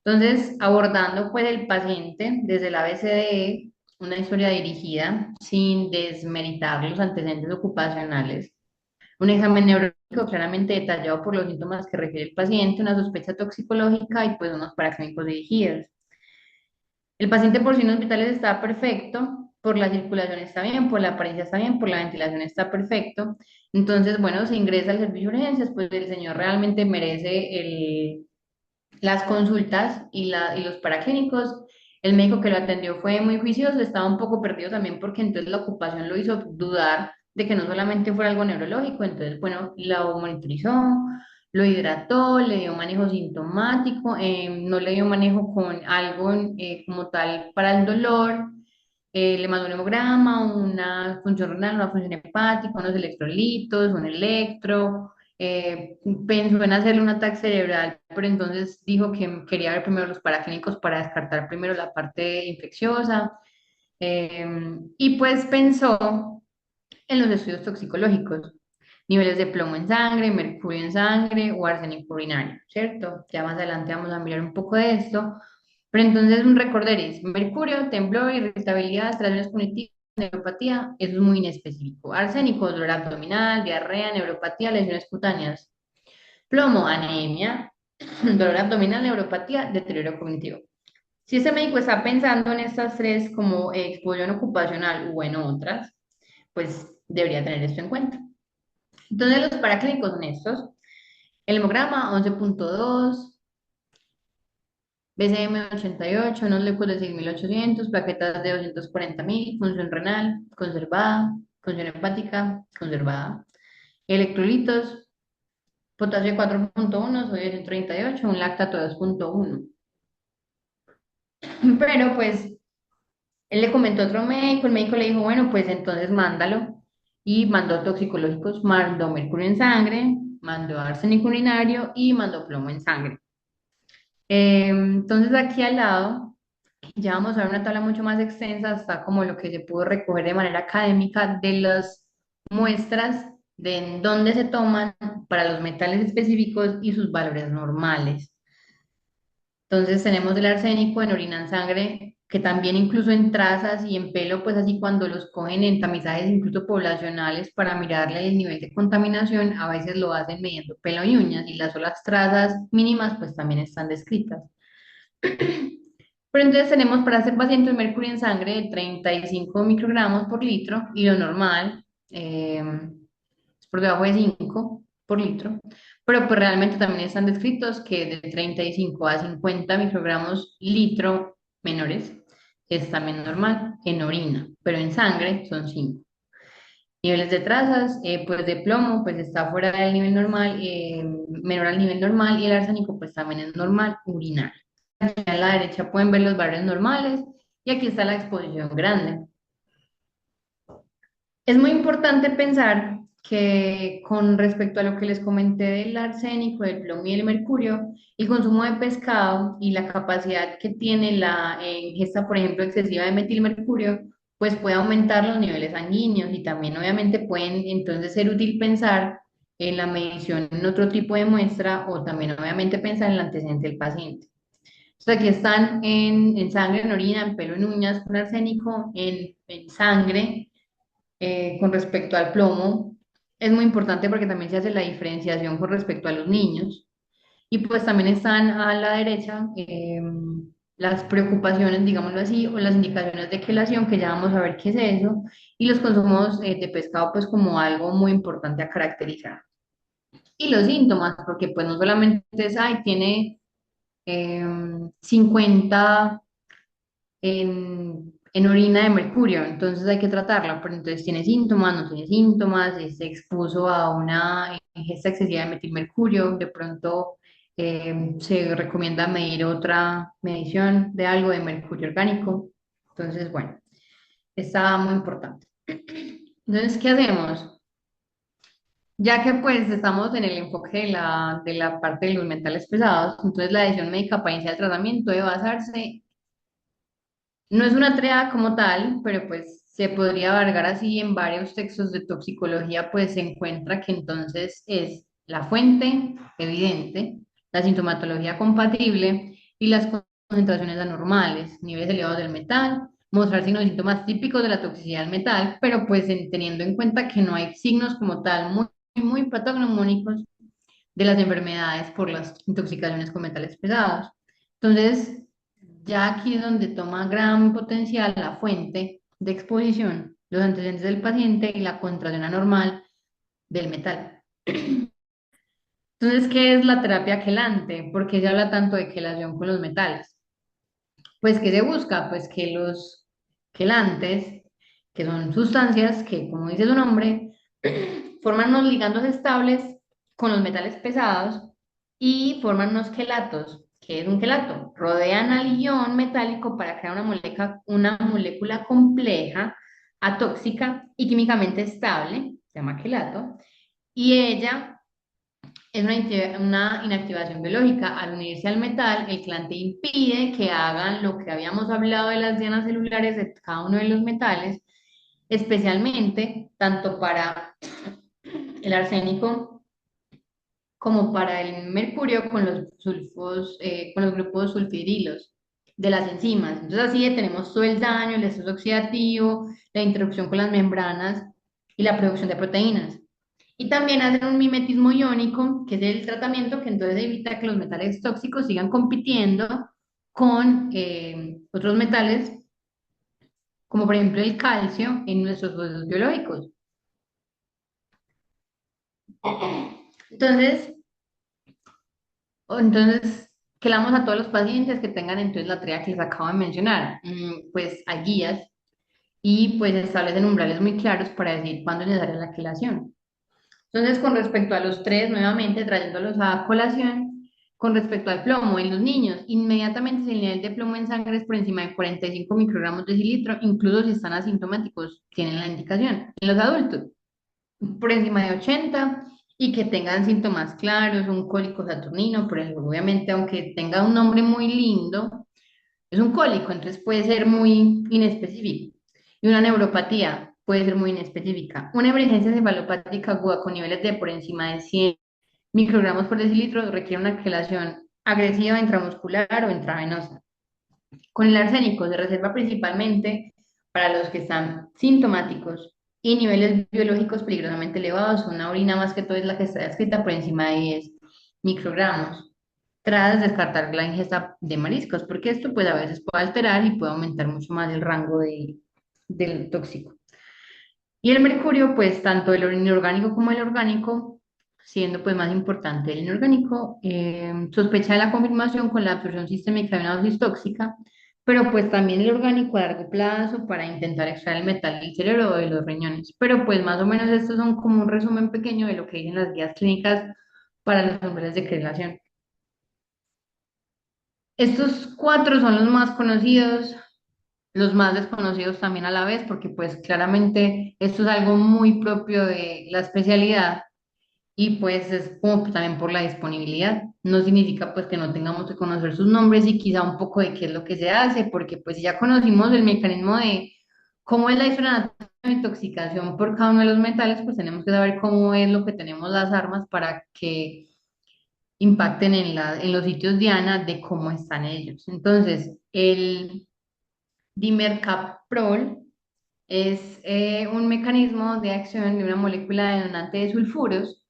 Speaker 2: Entonces, abordando pues el paciente desde el ABCDE, una historia dirigida sin desmeritar los antecedentes ocupacionales, un examen neurológico claramente detallado por los síntomas que refiere el paciente, una sospecha toxicológica y pues unos paraclínicos dirigidos. El paciente por signos vitales está perfecto, por la circulación está bien, por la apariencia está bien, por la ventilación está perfecto. Entonces, bueno, se ingresa al servicio de urgencias, pues el señor realmente merece las consultas y los paraclínicos. El médico que lo atendió fue muy juicioso, estaba un poco perdido también porque entonces la ocupación lo hizo dudar de que no solamente fuera algo neurológico, entonces, bueno, lo monitorizó, lo hidrató, le dio manejo sintomático, no le dio manejo con algo como tal para el dolor, le mandó un hemograma, una función renal, una función hepática, unos electrolitos, un electro, pensó en hacerle un ataque cerebral, pero entonces dijo que quería ver primero los paraclínicos para descartar primero la parte infecciosa, eh, y pues pensó en los estudios toxicológicos, niveles de plomo en sangre, mercurio en sangre o arsénico urinario, ¿cierto? Ya más adelante vamos a mirar un poco de esto, pero entonces un recorderis, mercurio, temblor, irritabilidad, alteraciones cognitivas, neuropatía, eso es muy inespecífico. Arsénico, dolor abdominal, diarrea, neuropatía, lesiones cutáneas. Plomo, anemia, dolor abdominal, neuropatía, deterioro cognitivo. Si este médico está pensando en estas tres como exposición ocupacional o en otras, pues debería tener esto en cuenta. Entonces los paraclínicos son estos. El hemograma 11.2, BCM 88, unos leucos de 6.800, plaquetas de 240.000, función renal conservada, función hepática conservada, electrolitos, potasio 4.1, sodio 138, un lactato 2.1. Pero pues él le comentó a otro médico, el médico le dijo, bueno, pues entonces mándalo. Y mandó toxicológicos, mandó mercurio en sangre, mandó arsénico urinario y mandó plomo en sangre. Entonces aquí al lado ya vamos a ver una tabla mucho más extensa, hasta como lo que se pudo recoger de manera académica de las muestras de en dónde se toman para los metales específicos y sus valores normales. Entonces tenemos el arsénico en orina, en sangre, que también incluso en trazas y en pelo, pues así cuando los cogen en tamizajes incluso poblacionales para mirarle el nivel de contaminación, a veces lo hacen midiendo pelo y uñas y las solas trazas mínimas pues también están descritas. Pero entonces tenemos para este paciente un mercurio en sangre de 35 microgramos por litro y lo normal es por debajo de 5 por litro. Pero pues realmente también están descritos que de 35 a 50 microgramos litro menores es también normal en orina, pero en sangre son 5. Niveles de trazas, pues de plomo, pues está fuera del nivel normal, menor al nivel normal, y el arsénico, pues también es normal, urinario. A la derecha pueden ver los valores normales y aquí está la exposición grande. Es muy importante pensar que con respecto a lo que les comenté del arsénico, del plomo y el mercurio, el consumo de pescado y la capacidad que tiene la ingesta, por ejemplo, excesiva de metilmercurio, pues puede aumentar los niveles sanguíneos y también obviamente pueden entonces ser útil pensar en la medición en otro tipo de muestra o también obviamente pensar en el antecedente del paciente. Entonces aquí están en sangre, en orina, en pelo, en uñas con arsénico, en sangre con respecto al plomo. Es muy importante porque también se hace la diferenciación con respecto a los niños. Y pues también están a la derecha las preocupaciones, digámoslo así, o las indicaciones de quelación, que ya vamos a ver qué es eso, y los consumos de pescado pues como algo muy importante a caracterizar. Y los síntomas, porque pues no solamente es, ay, tiene 50 en orina de mercurio, entonces hay que tratarla, pero entonces tiene síntomas, no tiene síntomas, se expuso a una ingesta excesiva de metilmercurio, de pronto se recomienda medir otra medición de algo de mercurio orgánico, entonces bueno, está muy importante. Entonces, ¿qué hacemos? Ya que pues estamos en el enfoque de la parte de los metales pesados, entonces la decisión médica para iniciar el tratamiento debe basarse. No es una triada como tal, pero pues se podría abarcar así en varios textos de toxicología, pues se encuentra que entonces es la fuente evidente, la sintomatología compatible y las concentraciones anormales, niveles elevados del metal, mostrar signos y síntomas típicos de la toxicidad del metal, pero pues teniendo en cuenta que no hay signos como tal muy patognomónicos de las enfermedades por las intoxicaciones con metales pesados. Entonces, ya aquí es donde toma gran potencial la fuente de exposición, los antecedentes del paciente y la contracción anormal del metal. Entonces, ¿qué es la terapia quelante? ¿Por qué se habla tanto de quelación con los metales? Pues, ¿qué se busca? Pues que los quelantes, que son sustancias que, como dice su nombre, forman unos ligandos estables con los metales pesados y forman unos quelatos. ¿Qué es un quelato? Rodean al ion metálico para crear una molécula compleja, atóxica y químicamente estable, se llama quelato, y ella es una inactivación biológica. Al unirse al metal, el quelante impide que hagan lo que habíamos hablado de las dianas celulares de cada uno de los metales, especialmente tanto para el arsénico como para el mercurio con los sulfos, con los grupos sulfidrilos de las enzimas. Entonces así tenemos todo el daño, el estrés oxidativo, la interrupción con las membranas y la producción de proteínas. Y también hacen un mimetismo iónico, que es el tratamiento que entonces evita que los metales tóxicos sigan compitiendo con otros metales, como por ejemplo el calcio en nuestros procesos biológicos. Entonces, entonces, ¿qué le damos a todos los pacientes que tengan entonces la tarea que les acabo de mencionar? Pues hay guías y pues establecen umbrales muy claros para decir cuándo es necesaria la quelación. Entonces, con respecto a los tres, nuevamente trayéndolos a colación, con respecto al plomo en los niños, inmediatamente si el nivel de plomo en sangre es por encima de 45 microgramos de cilitro, incluso si están asintomáticos, tienen la indicación. En los adultos, por encima de 80 y que tengan síntomas claros, un cólico saturnino, por ejemplo, obviamente, aunque tenga un nombre muy lindo, es un cólico, entonces puede ser muy inespecífico. Y una neuropatía puede ser muy inespecífica. Una emergencia encefalopática aguda con niveles de por encima de 100 microgramos por decilitro requiere una quelación agresiva intramuscular o intravenosa. Con el arsénico se reserva principalmente para los que están sintomáticos y niveles biológicos peligrosamente elevados. Una orina más que todo es la que está descrita por encima de 10 microgramos. Tras descartar la ingesta de mariscos, porque esto pues a veces puede alterar y puede aumentar mucho más el rango del tóxico. Y el mercurio, pues tanto el inorgánico como el orgánico, siendo pues más importante el inorgánico, sospecha de la confirmación con la absorción sistémica de una dosis tóxica, pero pues también el orgánico a largo plazo para intentar extraer el metal del cerebro o de los riñones. Pero pues más o menos estos son como un resumen pequeño de lo que dicen las guías clínicas para los hombres de quelación. Estos cuatro son los más conocidos los más desconocidos también a la vez, porque pues claramente esto es algo muy propio de la especialidad y pues es como también por la disponibilidad. No significa pues que no tengamos que conocer sus nombres y quizá un poco de qué es lo que se hace, porque pues si ya conocimos el mecanismo de cómo es la diferencia de intoxicación por cada uno de los metales, pues tenemos que saber cómo es lo que tenemos las armas para que impacten en los sitios diana de cómo están ellos. Entonces, el dimercaprol es un mecanismo de acción de una molécula denonante de sulfuros,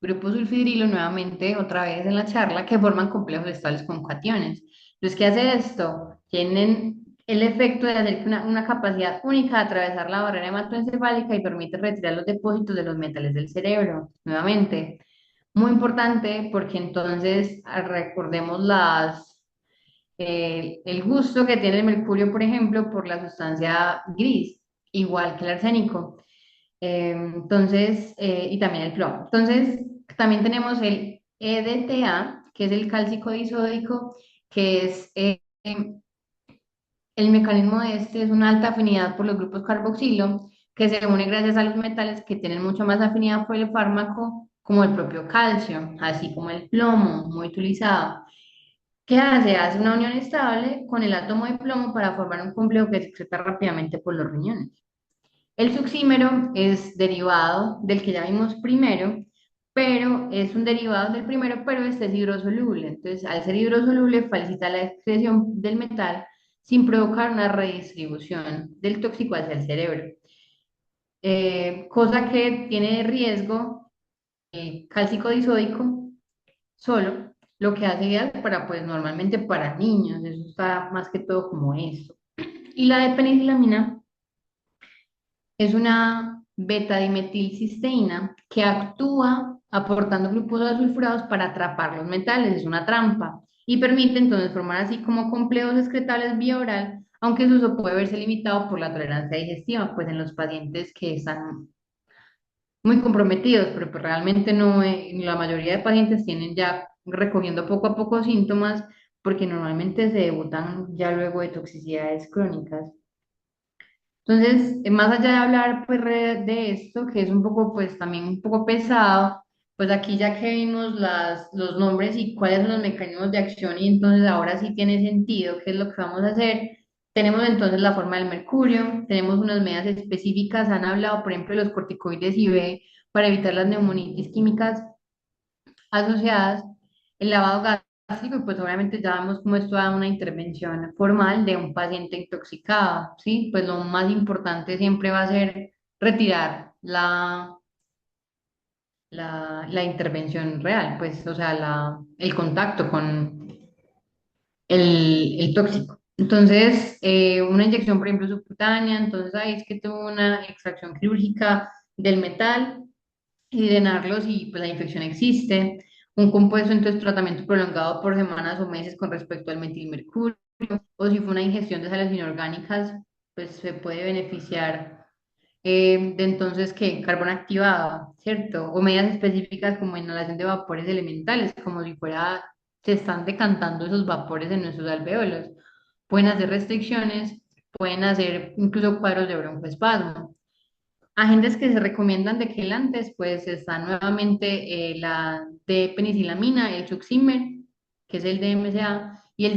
Speaker 2: grupo sulfidrilo, nuevamente, otra vez en la charla, que forman complejos estables con cationes. Entonces, ¿qué hace esto? Tienen el efecto de hacer que una capacidad única de atravesar la barrera hematoencefálica y permite retirar los depósitos de los metales del cerebro, nuevamente. Muy importante porque entonces recordemos el gusto que tiene el mercurio, por ejemplo, por la sustancia gris, igual que el arsénico. Y también el plomo. Entonces, también tenemos el EDTA, que es el cálcico disódico, que es el mecanismo de este es una alta afinidad por los grupos carboxilo, que se une gracias a los metales que tienen mucha más afinidad por el fármaco, como el propio calcio, así como el plomo, muy utilizado. ¿Qué hace? Hace una unión estable con el átomo de plomo para formar un complejo que se excreta rápidamente por los riñones. El sucímero es derivado del que ya vimos primero, pero es un derivado del primero, pero este es hidrosoluble. Entonces, al ser hidrosoluble, facilita la excreción del metal sin provocar una redistribución del tóxico hacia el cerebro. Cosa que tiene de riesgo el cálcico disódico solo, lo que hace ideal para, pues, normalmente para niños, eso está más que todo como esto. Y la de penicilamina es una beta-dimetilcisteína que actúa aportando glucosa sulfurados para atrapar los metales, es una trampa, y permite entonces formar así como complejos excretables vía oral, aunque su uso puede verse limitado por la tolerancia digestiva, pues en los pacientes que están muy comprometidos, pero pues realmente no, la mayoría de pacientes tienen ya recogiendo poco a poco síntomas, porque normalmente se debutan ya luego de toxicidades crónicas. Entonces, más allá de hablar pues, de esto, que es un poco, pues también un poco pesado, pues aquí ya que vimos los nombres y cuáles son los mecanismos de acción y entonces ahora sí tiene sentido qué es lo que vamos a hacer, tenemos entonces la forma del mercurio, tenemos unas medidas específicas, han hablado por ejemplo de los corticoides IV para evitar las neumonitis químicas asociadas, el lavado gástrico, y pues obviamente ya vemos cómo esto da una intervención formal de un paciente intoxicado, ¿sí? Pues lo más importante siempre va a ser retirar la intervención real, pues, o sea, el contacto con el tóxico. Entonces, una inyección, por ejemplo, subcutánea, entonces ahí es que tuvo una extracción quirúrgica del metal y drenarlos y pues la infección existe. Un compuesto, entonces tratamiento prolongado por semanas o meses con respecto al metilmercurio, o si fue una ingestión de sales inorgánicas, pues se puede beneficiar de entonces que carbón activado, ¿cierto? O medidas específicas como inhalación de vapores elementales, como si fuera, se están decantando esos vapores en nuestros alveolos. Pueden hacer restricciones, pueden hacer incluso cuadros de broncoespasmo. Agentes que se recomiendan de quelantes, pues está nuevamente la de penicilamina, el Succimer, que es el DMSA, y el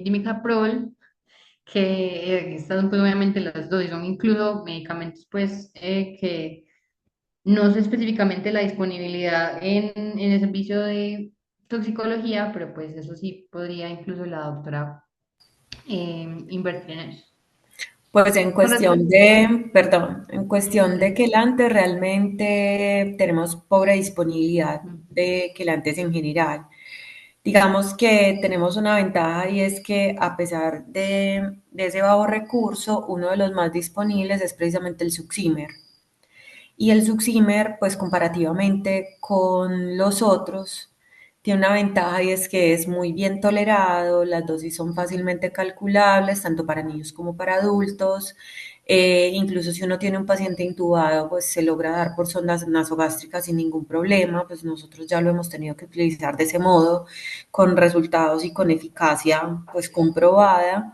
Speaker 2: dimecaprol, que están pues obviamente las dos, y son incluso medicamentos pues que no sé específicamente la disponibilidad en el servicio de toxicología, pero pues eso sí podría incluso la doctora invertir en eso.
Speaker 3: Pues en
Speaker 2: Con
Speaker 3: cuestión
Speaker 2: respecto.
Speaker 3: de, perdón, en cuestión de quelantes, realmente tenemos pobre disponibilidad de quelantes en general. Digamos que tenemos una ventaja y es que a pesar de ese bajo recurso, uno de los más disponibles es precisamente el Succimer. Y el Succimer, pues comparativamente con los otros, tiene una ventaja y es que es muy bien tolerado, las dosis son fácilmente calculables, tanto para niños como para adultos. Incluso si uno tiene un paciente intubado, pues se logra dar por sondas nasogástricas sin ningún problema, pues nosotros ya lo hemos tenido que utilizar de ese modo, con resultados y con eficacia pues comprobada.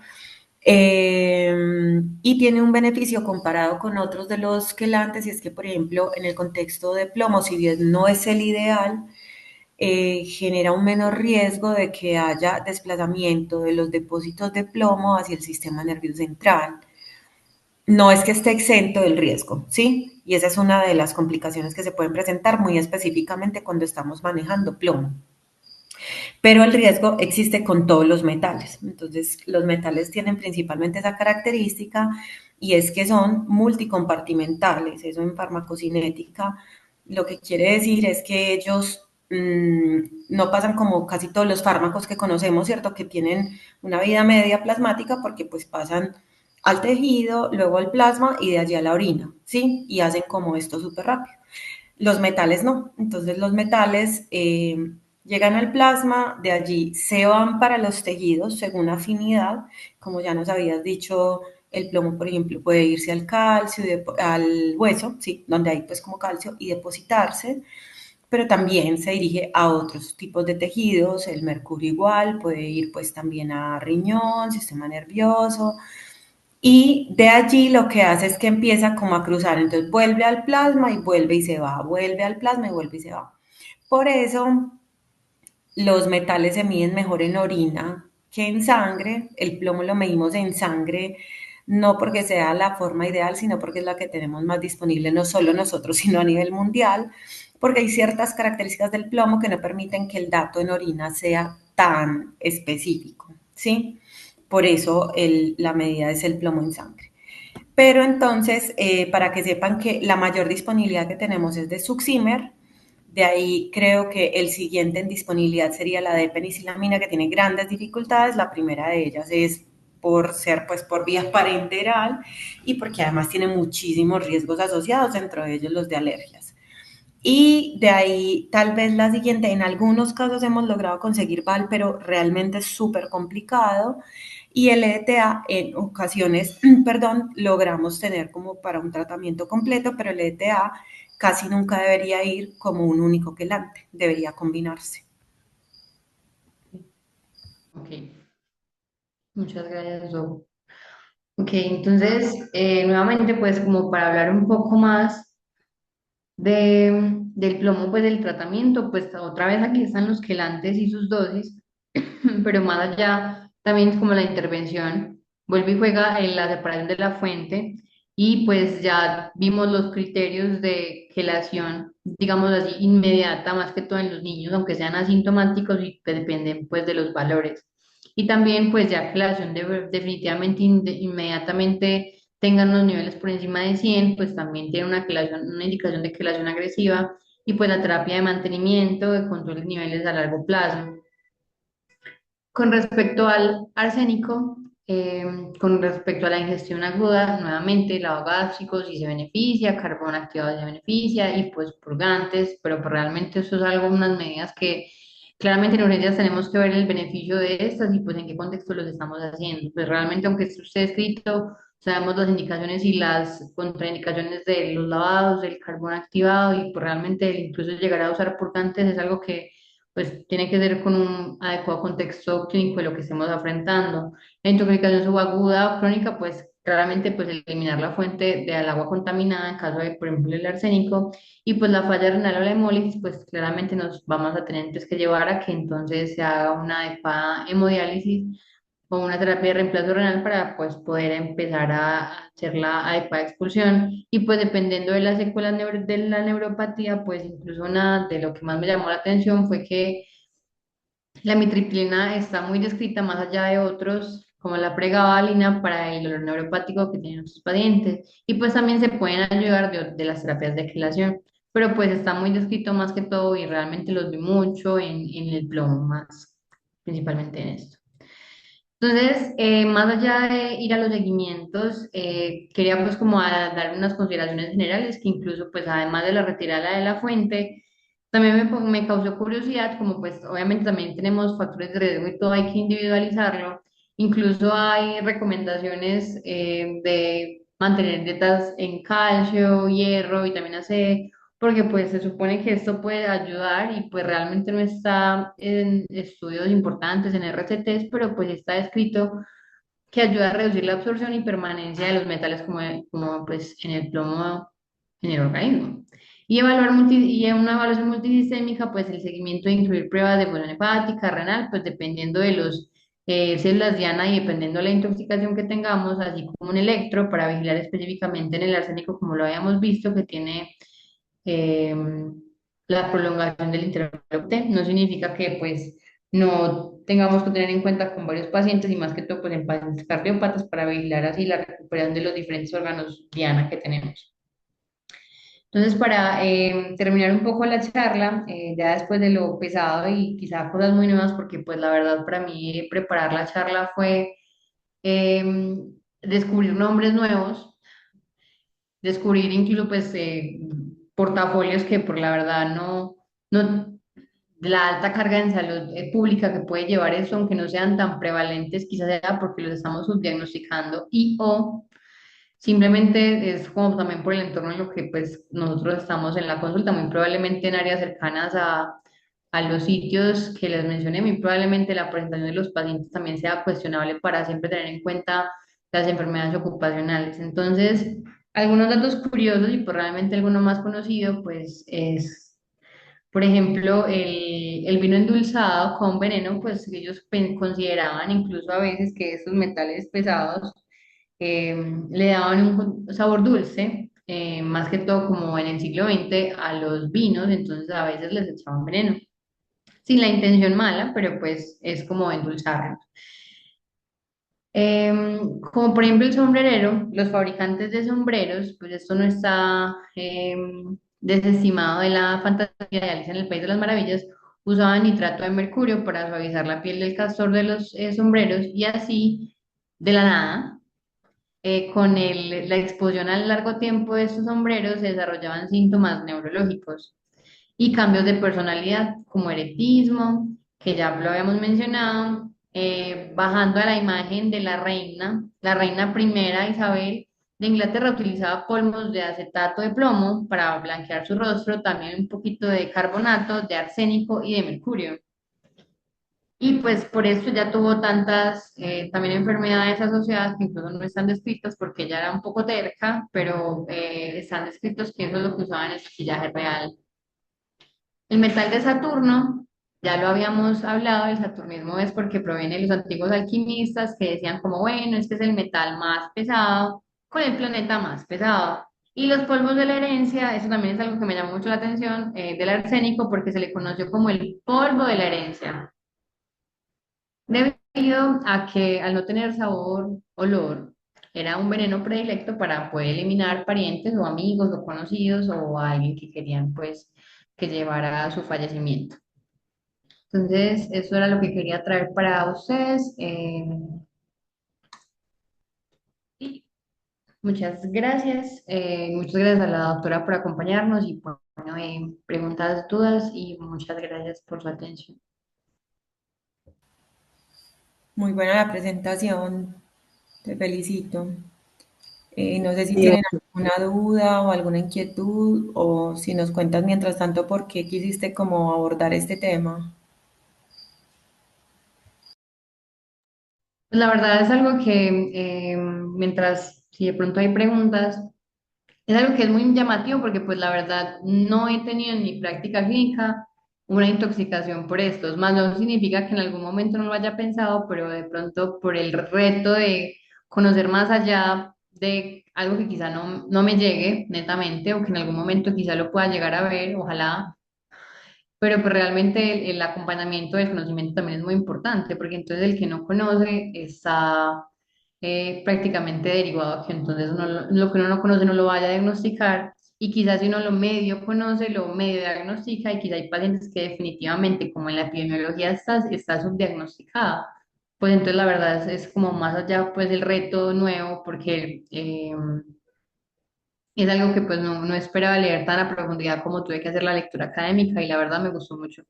Speaker 3: Y tiene un beneficio comparado con otros de los quelantes, y es que, por ejemplo, en el contexto de plomo, si bien no es el ideal, genera un menor riesgo de que haya desplazamiento de los depósitos de plomo hacia el sistema nervioso central. No es que esté exento del riesgo, ¿sí? Y esa es una de las complicaciones que se pueden presentar muy específicamente cuando estamos manejando plomo. Pero el riesgo existe con todos los metales. Entonces, los metales tienen principalmente esa característica y es que son multicompartimentales. Eso en farmacocinética lo que quiere decir es que ellos no pasan como casi todos los fármacos que conocemos, ¿cierto? Que tienen una vida media plasmática porque pues pasan al tejido, luego al plasma y de allí a la orina, ¿sí? Y hacen como esto súper rápido. Los metales no. Entonces los metales llegan al plasma, de allí se van para los tejidos según afinidad. Como ya nos habías dicho, el plomo, por ejemplo, puede irse al calcio, al hueso, sí, donde hay pues como calcio y depositarse, pero también se dirige a otros tipos de tejidos. El mercurio igual puede ir pues también a riñón, sistema nervioso, y de allí lo que hace es que empieza como a cruzar, entonces vuelve al plasma y vuelve y se va, vuelve al plasma y vuelve y se va. Por eso los metales se miden mejor en orina que en sangre. El plomo lo medimos en sangre, no porque sea la forma ideal, sino porque es la que tenemos más disponible, no solo nosotros, sino a nivel mundial, porque hay ciertas características del plomo que no permiten que el dato en orina sea tan específico, ¿sí? Por eso la medida es el plomo en sangre. Pero entonces, para que sepan que la mayor disponibilidad que tenemos es de Suximer, de ahí creo que el siguiente en disponibilidad sería la de penicilamina, que tiene grandes dificultades. La primera de ellas es por ser pues por vía parenteral y porque además tiene muchísimos riesgos asociados, dentro de ellos los de alergias. Y de ahí tal vez la siguiente, en algunos casos hemos logrado conseguir VAL, pero realmente es súper complicado. Y el EDTA en ocasiones, perdón, logramos tener como para un tratamiento completo, pero el EDTA casi nunca debería ir como un único quelante, debería combinarse.
Speaker 2: Ok, muchas gracias, Zoe. Ok, entonces, nuevamente, pues como para hablar un poco más del plomo, pues del tratamiento, pues otra vez aquí están los quelantes y sus dosis, pero más allá también como la intervención, vuelve y juega en la separación de la fuente y pues ya vimos los criterios de quelación, digamos así, inmediata, más que todo en los niños, aunque sean asintomáticos y que dependen pues de los valores. Y también pues ya quelación definitivamente inmediatamente tengan los niveles por encima de 100 pues también tiene una indicación de quelación agresiva y pues la terapia de mantenimiento, de control de niveles a largo plazo. Con respecto al arsénico, con respecto a la ingestión aguda, nuevamente lavado gástrico sí se beneficia, carbón activado se beneficia y pues purgantes, pero pues realmente eso es algo, unas medidas que claramente en urgencias tenemos que ver el beneficio de estas y pues en qué contexto los estamos haciendo. Pues realmente aunque esto esté escrito, sabemos las indicaciones y las contraindicaciones de los lavados, del carbón activado y pues realmente incluso llegar a usar purgantes es algo que pues tiene que ser con un adecuado contexto clínico de lo que estemos afrontando. La intoxicación subaguda o crónica, pues claramente pues eliminar la fuente del agua contaminada en caso de, por ejemplo, el arsénico, y pues la falla renal o la hemólisis, pues claramente nos vamos a tener entonces que llevar a que entonces se haga una adecuada hemodiálisis o una terapia de reemplazo renal para pues poder empezar a hacer la adecuada expulsión y pues dependiendo de las secuelas de la neuropatía pues incluso una de lo que más me llamó la atención fue que la mitriptilina está muy descrita más allá de otros como la pregabalina para el dolor neuropático que tienen nuestros pacientes y pues también se pueden ayudar de las terapias de quelación pero pues está muy descrito más que todo y realmente los vi mucho en el plomo más principalmente en esto. Entonces, más allá de ir a los seguimientos, quería pues como dar unas consideraciones generales que incluso pues además de la retirada de la fuente, también me causó curiosidad, como pues obviamente también tenemos factores de riesgo y todo hay que individualizarlo. Incluso hay recomendaciones de mantener dietas en calcio, hierro, vitamina C, porque pues se supone que esto puede ayudar y pues realmente no está en estudios importantes, en RCTs, pero pues está escrito que ayuda a reducir la absorción y permanencia de los metales como pues, en el plomo en el organismo. Y en una evaluación multisistémica, pues el seguimiento de incluir pruebas de función hepática, renal, pues dependiendo de los células diana y dependiendo de la intoxicación que tengamos, así como un electro para vigilar específicamente en el arsénico, como lo habíamos visto, que tiene eh, la prolongación del intervalo T. No significa que pues no tengamos que tener en cuenta con varios pacientes y más que todo pues en pacientes cardiópatas para vigilar así la recuperación de los diferentes órganos diana que tenemos. Entonces, para terminar un poco la charla, ya después de lo pesado y quizá cosas muy nuevas, porque pues la verdad para mí preparar la charla fue descubrir nombres nuevos, descubrir incluso pues portafolios que por la verdad no, la alta carga en salud pública que puede llevar eso, aunque no sean tan prevalentes, quizás sea porque los estamos subdiagnosticando y o simplemente es como también por el entorno en lo que pues nosotros estamos en la consulta, muy probablemente en áreas cercanas a los sitios que les mencioné, muy probablemente la presentación de los pacientes también sea cuestionable para siempre tener en cuenta las enfermedades ocupacionales. Entonces, algunos datos curiosos y pues realmente alguno más conocido, pues es, por ejemplo, el vino endulzado con veneno, pues ellos consideraban incluso a veces que estos metales pesados le daban un sabor dulce, más que todo como en el siglo XX a los vinos, entonces a veces les echaban veneno, sin la intención mala, pero pues es como endulzarlo. Como por ejemplo el sombrerero, los fabricantes de sombreros, pues esto no está desestimado de la fantasía de Alicia en el País de las Maravillas, usaban nitrato de mercurio para suavizar la piel del castor de los sombreros y así, de la nada, con la exposición al largo tiempo de estos sombreros se desarrollaban síntomas neurológicos y cambios de personalidad como eretismo, que ya lo habíamos mencionado, bajando a la imagen de la reina primera Isabel de Inglaterra utilizaba polvos de acetato de plomo para blanquear su rostro, también un poquito de carbonato, de arsénico y de mercurio. Y pues por eso ya tuvo tantas también enfermedades asociadas que incluso no están descritas porque ella era un poco terca, pero están descritos que eso es lo que usaban en el maquillaje real. El metal de Saturno, ya lo habíamos hablado, el saturnismo es porque proviene de los antiguos alquimistas que decían como, bueno, este es el metal más pesado con el planeta más pesado. Y los polvos de la herencia, eso también es algo que me llamó mucho la atención, del arsénico porque se le conoció como el polvo de la herencia. Debido a que al no tener sabor, olor, era un veneno predilecto para poder eliminar parientes o amigos o conocidos o a alguien que querían pues que llevara a su fallecimiento. Entonces, eso era lo que quería traer para ustedes. Y muchas gracias a la doctora por acompañarnos y por bueno, preguntas, dudas y muchas gracias por su atención.
Speaker 3: Muy buena la presentación, te felicito. No sé si
Speaker 1: Sí,
Speaker 3: tienen alguna duda o alguna inquietud o si nos cuentas mientras tanto por qué quisiste como abordar este tema.
Speaker 2: Pues la verdad es algo que mientras, si de pronto hay preguntas, es algo que es muy llamativo porque pues la verdad no he tenido en mi práctica clínica una intoxicación por estos, más no significa que en algún momento no lo haya pensado, pero de pronto por el reto de conocer más allá de algo que quizá no me llegue netamente o que en algún momento quizá lo pueda llegar a ver, ojalá, pero pues realmente el acompañamiento del conocimiento también es muy importante porque entonces el que no conoce está prácticamente derivado a que entonces lo que uno no conoce no lo vaya a diagnosticar y quizás si uno lo medio conoce, lo medio diagnostica y quizás hay pacientes que definitivamente, como en la epidemiología está subdiagnosticada. Pues entonces la verdad es como más allá pues el reto nuevo porque es algo que pues no esperaba leer tan a profundidad como tuve que hacer la lectura académica y la verdad me gustó mucho.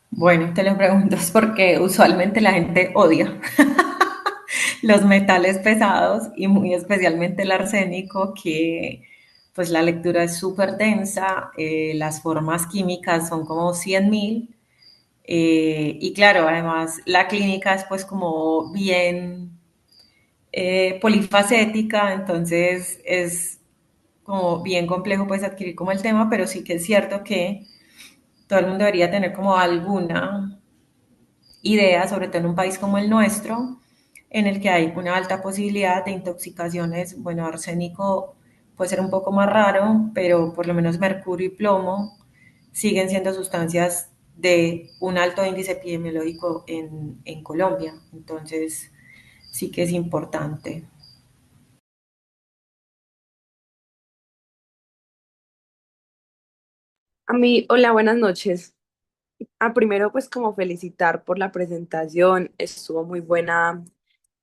Speaker 3: Bueno, te lo pregunto es porque usualmente la gente odia los metales pesados y muy especialmente el arsénico, que pues la lectura es súper densa, las formas químicas son como 100.000 Y claro, además la clínica es pues como bien polifacética, entonces es como bien complejo pues adquirir como el tema, pero sí que es cierto que todo el mundo debería tener como alguna idea, sobre todo en un país como el nuestro, en el que hay una alta posibilidad de intoxicaciones. Bueno, arsénico puede ser un poco más raro, pero por lo menos mercurio y plomo siguen siendo sustancias de un alto índice epidemiológico en Colombia. Entonces, sí que es importante.
Speaker 4: A mí, hola, buenas noches. Primero, pues como felicitar por la presentación, estuvo muy buena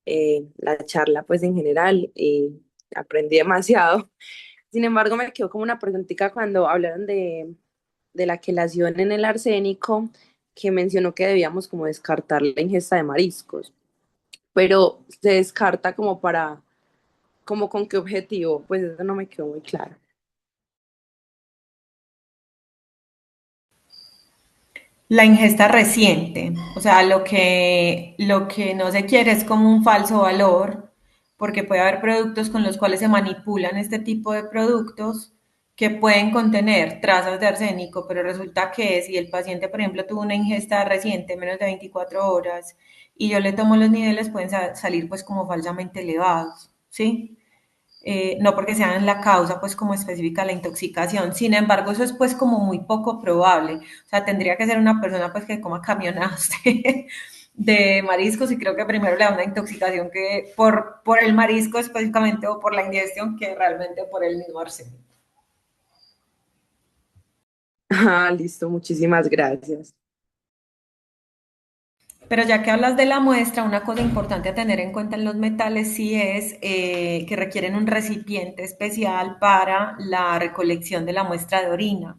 Speaker 4: la charla, pues en general, y aprendí demasiado. Sin embargo, me quedó como una preguntita cuando hablaron de la quelación en el arsénico, que mencionó que debíamos como descartar la ingesta de mariscos, pero se descarta como para, como con qué objetivo, pues eso no me quedó muy claro.
Speaker 3: La ingesta reciente, o sea, lo que no se quiere es como un falso valor, porque puede haber productos con los cuales se manipulan este tipo de productos que pueden contener trazas de arsénico, pero resulta que si el paciente, por ejemplo, tuvo una ingesta reciente, menos de 24 horas, y yo le tomo los niveles, pueden salir pues como falsamente elevados, ¿sí? No porque sean la causa pues como específica de la intoxicación. Sin embargo, eso es pues como muy poco probable. O sea, tendría que ser una persona pues que coma camionadas de mariscos y creo que primero le da una intoxicación que por el marisco específicamente o por la ingestión que realmente por el mismo arsénico.
Speaker 4: Ah, listo, muchísimas gracias.
Speaker 3: Pero ya que hablas de la muestra, una cosa importante a tener en cuenta en los metales sí es que requieren un recipiente especial para la recolección de la muestra de orina.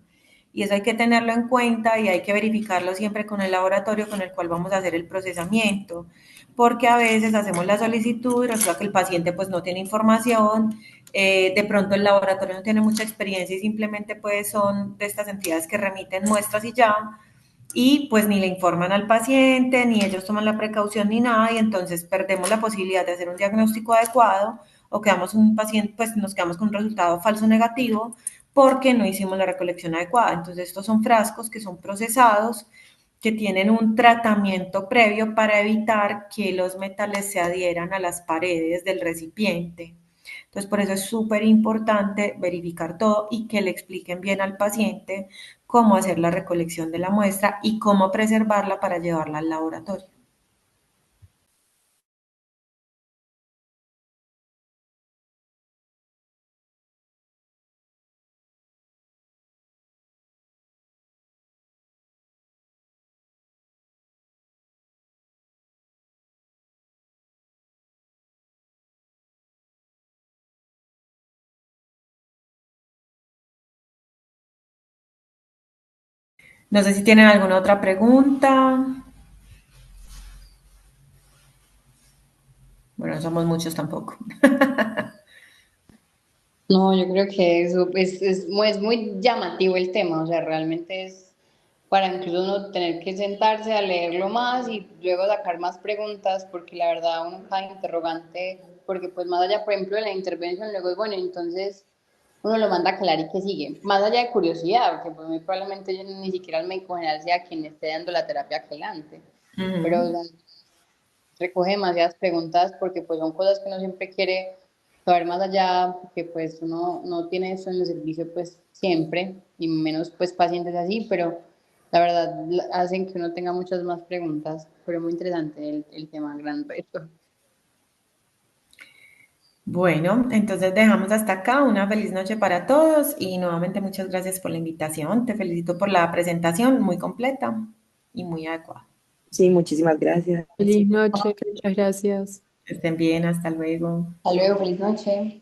Speaker 3: Y eso hay que tenerlo en cuenta y hay que verificarlo siempre con el laboratorio con el cual vamos a hacer el procesamiento, porque a veces hacemos la solicitud y resulta que el paciente pues no tiene información, de pronto el laboratorio no tiene mucha experiencia y simplemente pues son de estas entidades que remiten muestras y ya, y pues ni le informan al paciente, ni ellos toman la precaución ni nada, y entonces perdemos la posibilidad de hacer un diagnóstico adecuado o quedamos un paciente, pues nos quedamos con un resultado falso negativo porque no hicimos la recolección adecuada. Entonces estos son frascos que son procesados, que tienen un tratamiento previo para evitar que los metales se adhieran a las paredes del recipiente. Entonces, por eso es súper importante verificar todo y que le expliquen bien al paciente cómo hacer la recolección de la muestra y cómo preservarla para llevarla al laboratorio. No sé si tienen alguna otra pregunta. Bueno, no somos muchos tampoco.
Speaker 2: No, yo creo que eso es muy llamativo el tema, o sea, realmente es para incluso uno tener que sentarse a leerlo más y luego sacar más preguntas, porque la verdad uno cae interrogante, porque pues más allá, por ejemplo, de la intervención, luego es bueno, entonces uno lo manda a calar y que sigue, más allá de curiosidad, porque pues muy probablemente yo ni siquiera el médico general sea quien esté dando la terapia quelante, pero o
Speaker 3: Ujú.
Speaker 2: sea, recoge demasiadas preguntas porque pues son cosas que uno siempre quiere saber más allá, porque pues uno no tiene eso en el servicio pues siempre, y menos pues pacientes así, pero la verdad hacen que uno tenga muchas más preguntas, pero muy interesante el tema, gran reto.
Speaker 3: Bueno, entonces dejamos hasta acá. Una feliz noche para todos y nuevamente muchas gracias por la invitación. Te felicito por la presentación muy completa y muy adecuada.
Speaker 4: Sí, muchísimas gracias.
Speaker 1: Feliz noche, muchas gracias.
Speaker 3: Que estén bien, hasta luego.
Speaker 2: Hasta luego, feliz noche.